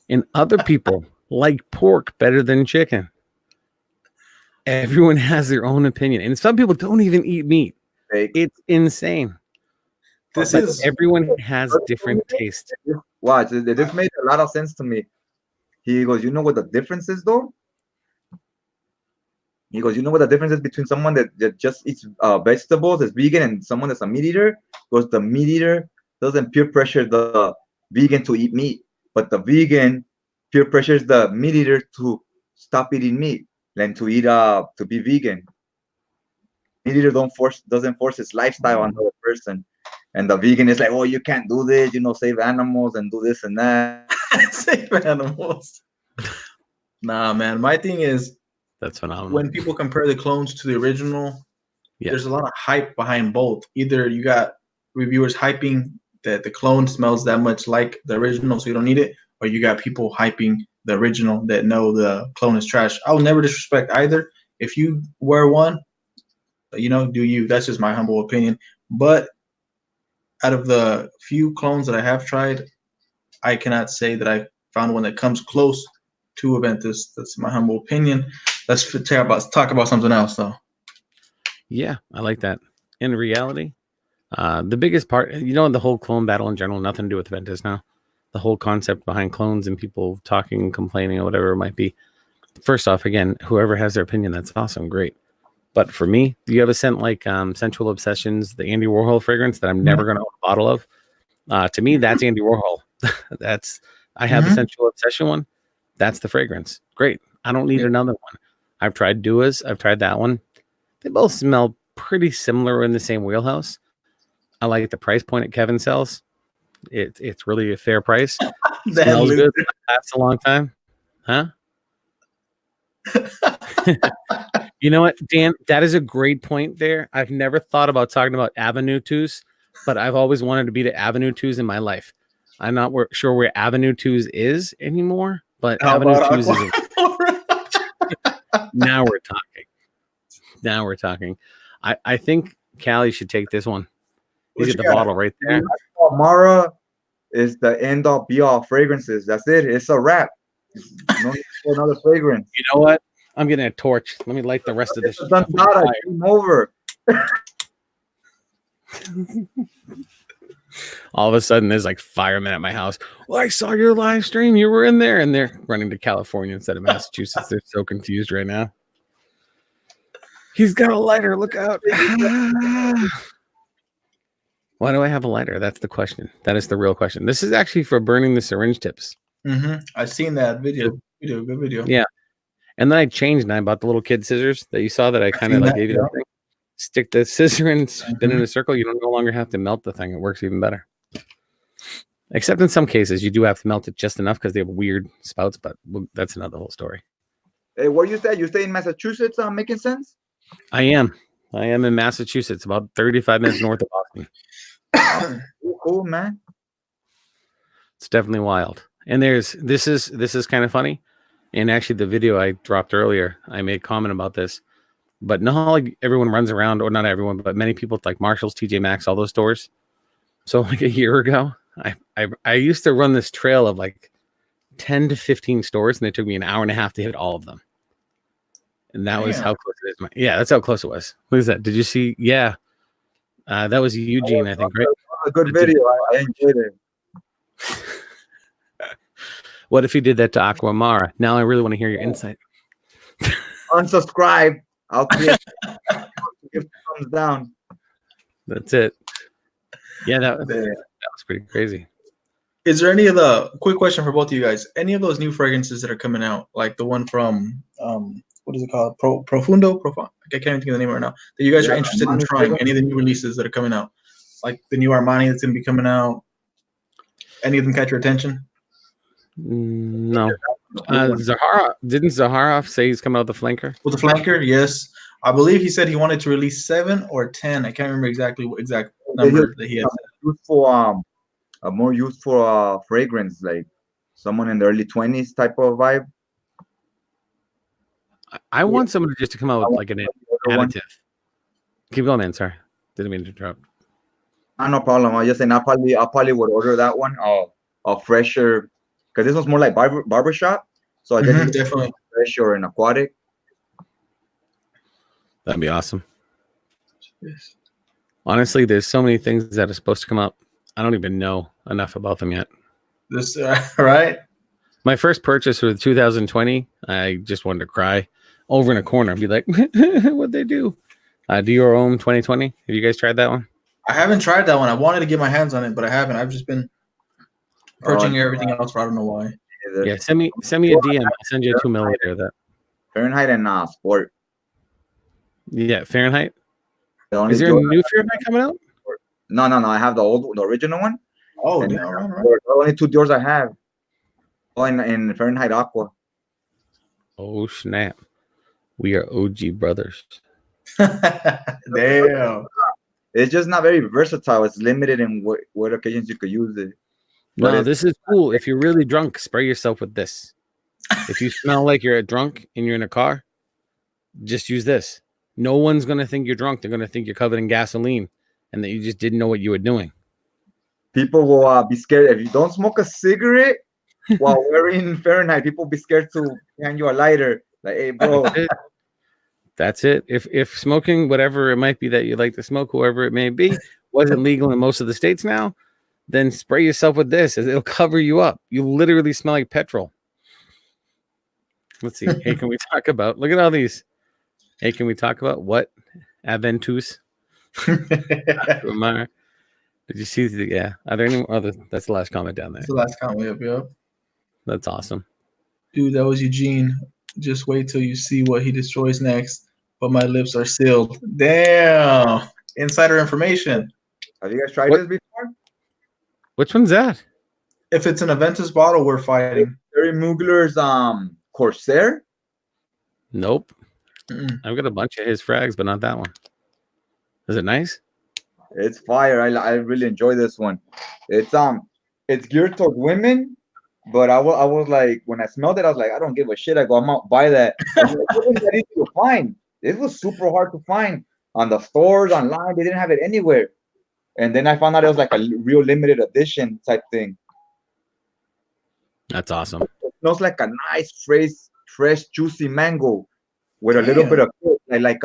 And other people like pork better than chicken. Everyone has their own opinion. And some people don't even eat meat. It's insane. Everyone has different taste. Watch, this made a lot of sense to me. He goes, you know what the difference is, though? He goes, you know what the difference is between someone that just eats vegetables, is vegan, and someone that's a meat eater? Because the meat eater doesn't peer pressure the vegan to eat meat, but the vegan peer pressures the meat eater to stop eating meat and to eat to be vegan. Meat eater doesn't force his lifestyle on the other person, and the vegan is like, oh, you can't do this, save animals and do this and that. Save animals. Nah, man. My thing is, that's phenomenal. When people compare the clones to the original, there's a lot of hype behind both. Either you got reviewers hyping that the clone smells that much like the original, so you don't need it, or you got people hyping the original that know the clone is trash. I will never disrespect either. If you wear one, do you. That's just my humble opinion. But out of the few clones that I have tried, I cannot say that I found one that comes close to Aventus. That's my humble opinion. Let's talk about something else, though. Yeah, I like that. In reality, the biggest part, the whole clone battle in general, nothing to do with Aventus now. The whole concept behind clones and people talking, complaining, or whatever it might be. First off, again, whoever has their opinion, that's awesome, great. But for me, do you have a scent like Sensual Obsessions, the Andy Warhol fragrance that I'm never going to own a bottle of? To me, that's Andy Warhol. I have the Sensual Obsession one. That's the fragrance. Great. I don't need another one. I've tried Duas. I've tried that one. They both smell pretty similar in the same wheelhouse. I like the price point that Kevin sells. It's really a fair price. Smells good. Lasts a long time. Huh? You know what, Dan? That is a great point there. I've never thought about talking about Avenue 2s, but I've always wanted to be to Avenue 2s in my life. I'm not sure where Avenue 2s is anymore, but Avenue 2s is. Now we're talking. I think Cali should take this one. He's got the bottle right there. Mara is the end all be all fragrances. That's it. It's a wrap. No need for another fragrance. You know what? I'm getting a torch. Let me light the rest of this. Game over. All of a sudden, there's like firemen at my house. Well, I saw your live stream. You were in there, and they're running to California instead of Massachusetts. They're so confused right now. He's got a lighter. Look out. Why do I have a lighter? That's the question. That is the real question. This is actually for burning the syringe tips. I've seen that video. Good video. Yeah. And then I changed and I bought the little kid scissors that you saw that I kind of like gave you that thing. Stick the scissor and spin in a circle. You don't no longer have to melt the thing. It works even better. Except in some cases, you do have to melt it just enough because they have weird spouts, but that's another whole story. Hey, where you stay? You stay in Massachusetts? Making sense? I am in Massachusetts, about 35 minutes north of Boston. Cool, man. It's definitely wild. And this is kind of funny. And actually, the video I dropped earlier, I made comment about this. But not like everyone runs around, or not everyone, but many people like Marshalls, TJ Maxx, all those stores. So like a year ago, I used to run this trail of like 10 to 15 stores, and it took me an hour and a half to hit all of them. And that was how close it is. Yeah, that's how close it was. What is that? Did you see? Yeah. That was Eugene, I think, right? A good video. I enjoyed it. What if he did that to Aquamara? Now I really want to hear your insight. unsubscribe. I'll give thumbs down. That's it. Yeah, that Yeah. was pretty crazy. Is there any of the quick question for both of you guys? Any of those new fragrances that are coming out, like the one from what is it called? Profundo? I can't even think of the name right now. That you guys are interested in trying? Any of the new releases that are coming out, like the new Armani that's gonna be coming out? Any of them catch your attention? No. Zahara didn't Zaharoff say he's coming out with the flanker? With the flanker, yes. I believe he said he wanted to release 7 or 10. I can't remember exactly what exact number that he had. Useful, a more useful fragrance, like someone in the early 20s type of vibe. I want somebody just to come out with like an additive. Keep going, man. Sorry, didn't mean to interrupt. No problem. I was just saying, I probably would order that one. A fresher, because this was more like barbershop. So I guess definitely fresh or an aquatic. That'd be awesome. Yes. Honestly, there's so many things that are supposed to come up. I don't even know enough about them yet. This right? My first purchase was 2020. I just wanted to cry over in a corner and be like, "What'd they do?" Do Your Own 2020. Have you guys tried that one? I haven't tried that one. I wanted to get my hands on it, but I haven't. I've just been purchasing everything else. I don't know why. Yeah, send me a DM. I'll send you a 2 milliliter of that. Fahrenheit and Sport. Yeah, Fahrenheit. Is there a new Fahrenheit coming out? No. I have the original one. Oh, and no, right. The only 2 doors I have. Oh, in Fahrenheit Aqua. Oh snap! We are OG brothers. Damn. It's just not very versatile. It's limited in what occasions you could use it. No, this is cool. If you're really drunk, spray yourself with this. If you smell like you're a drunk and you're in a car, just use this. No one's going to think you're drunk. They're going to think you're covered in gasoline and that you just didn't know what you were doing. People will be scared. If you don't smoke a cigarette while wearing Fahrenheit, people will be scared to hand you a lighter. Like, hey, bro. That's it. If smoking, whatever it might be that you like to smoke, whoever it may be, wasn't legal in most of the states now, then spray yourself with this. It'll cover you up. You literally smell like petrol. Let's see. Hey, can we talk about, look at all these. Hey, can we talk about what? Aventus. Did you see yeah. Are there any other? That's the last comment down there. That's the last comment. Yep. That's awesome. Dude, that was Eugene. Just wait till you see what he destroys next. But my lips are sealed. Damn. Insider information. Have you guys tried this before? Which one's that? If it's an Aventus bottle, we're fighting. Terry Mugler's Corsair? Nope. I've got a bunch of his frags, but not that one. Is it nice? It's fire. I really enjoy this one. It's geared toward women, but I was like, when I smelled it, I was like, I don't give a shit. I go, I'm out buy that. It wasn't that easy to find. It was super hard to find on the stores, online. They didn't have it anywhere. And then I found out it was like a real limited edition type thing. That's awesome. It smells like a nice, fresh, juicy mango with a little bit of like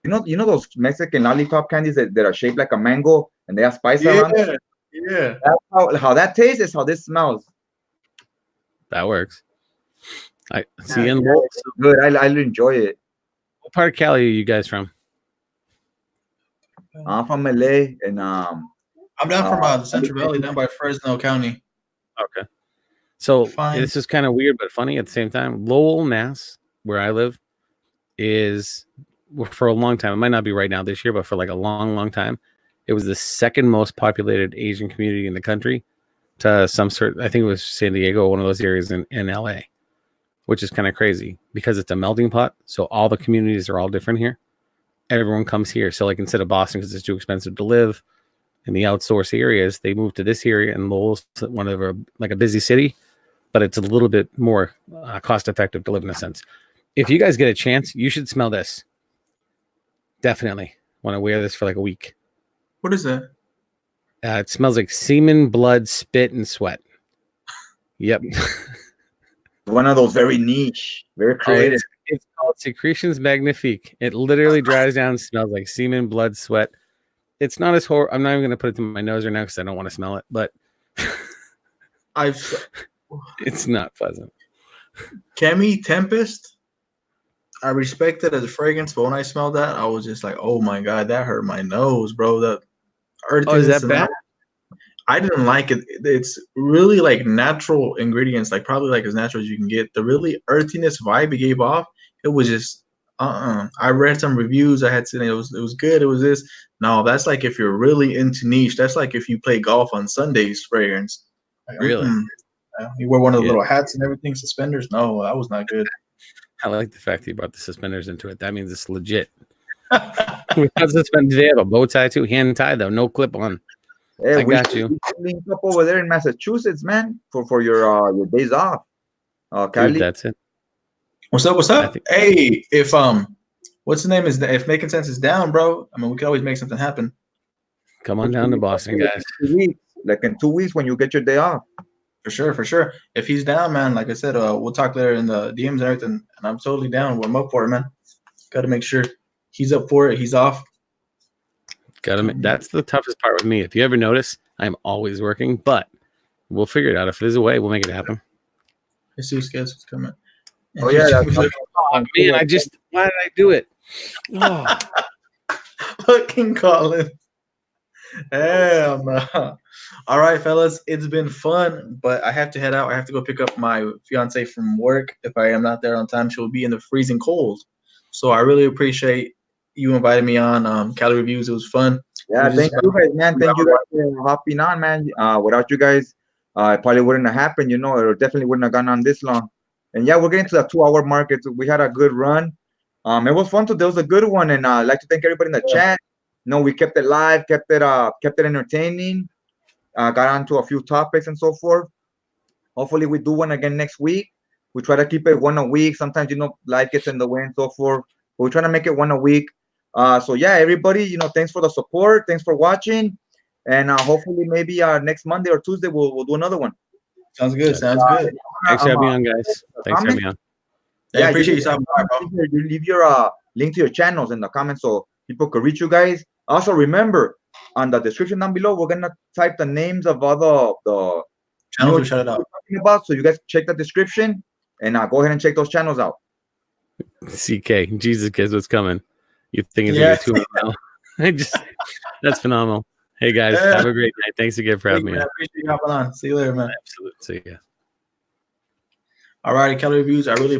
you know those Mexican lollipop candies that are shaped like a mango and they have spice around it? Yeah. That's how that tastes is how this smells. That works. I see. Yeah, it's good. I enjoy it. What part of Cali are you guys from? I'm from LA, and I'm down from the Central Valley, down by Fresno County. Okay. So this is kind of weird but funny at the same time. Lowell, Mass, where I live, is for a long time. It might not be right now this year, but for like a long, long time, it was the second most populated Asian community in the country. To some sort, I think it was San Diego, one of those areas in LA, which is kind of crazy because it's a melting pot. So all the communities are all different here. Everyone comes here. So like instead of Boston, because it's too expensive to live in the outsourced areas, they move to this area, and Lowell's one of like a busy city, but it's a little bit more cost effective to live in a sense. If you guys get a chance, you should smell this. Definitely want to wear this for like a week. What is that? It smells like semen, blood, spit, and sweat. Yep. One of those very niche, very creative. It's called Secretions Magnifique. It literally dries down, smells like semen, blood, sweat. It's not as horrible. I'm not even going to put it to my nose right now because I don't want to smell it, but It's not pleasant. Chemi Tempest. I respect it as a fragrance, but when I smelled that, I was just like, "Oh my god, that hurt my nose, bro." The Oh, is that earthiness and bad? I didn't like it. It's really like natural ingredients, like probably like as natural as you can get. The really earthiness vibe it gave off, it was just I read some reviews. I had seen it was good. It was this. No, that's like if you're really into niche. That's like if you play golf on Sundays fragrance. Like, Really? You wear one of the Yeah. little hats and everything, suspenders. No, that was not good. I like the fact that you brought the suspenders into it. That means it's legit. Without suspenders, they have a bow tie too, hand tied though, no clip on. Hey, I we got should you, link up over there in Massachusetts, man, for your days off. dude. Cali. That's it. What's up? What's I up? think- Hey, if what's the name is if Making Sense is down, bro? I mean, we could always make something happen. Come on down to Boston, guys. 2 weeks, like in 2 weeks when you get your day off. For sure, for sure. If he's down, man, like I said, we'll talk later in the DMs and everything. And I'm totally down. I'm up for it, man. Got to make sure he's up for it. He's off. That's the toughest part with me. If you ever notice, I'm always working, but we'll figure it out. If there's a way, we'll make it happen. Jesus, guys, what's coming? Oh yeah, that's Man, why did I do it? Oh. fucking Colin. Hell no. All right, fellas, it's been fun, but I have to head out. I have to go pick up my fiance from work. If I am not there on time, she will be in the freezing cold. So I really appreciate you inviting me on Cali Reviews. It was fun. Yeah, thank you guys, man. Thank you guys for hopping on, man. Without you guys, it probably wouldn't have happened. It definitely wouldn't have gone on this long. And yeah, we're getting to the 2-hour mark. We had a good run. It was fun. There was a good one, and I'd like to thank everybody in the chat. We kept it live, kept it entertaining. Got onto a few topics and so forth. Hopefully, we do one again next week. We try to keep it one a week. Sometimes life gets in the way and so forth. But we're trying to make it one a week. So yeah, everybody, thanks for the support. Thanks for watching, and hopefully maybe next Monday or Tuesday we'll do another one. Sounds good. Sounds good. Thanks for having me on, guys. Thanks for having me on. Yeah, I appreciate you stopping by, bro. You leave your link to your channels in the comments so people could reach you guys. Also, remember on the description down below, we're gonna type the names of all the Channels we shut it out. About, so you guys check the description and go ahead and check those channels out. CK, Jesus, kids, what's coming? You think it's Yeah. gonna get 2 now? That's phenomenal. Hey guys, have a great night. Thanks again for having me on. I appreciate you hopping on. See you later, man. Absolutely. See ya. All righty, Cali Reviews. I really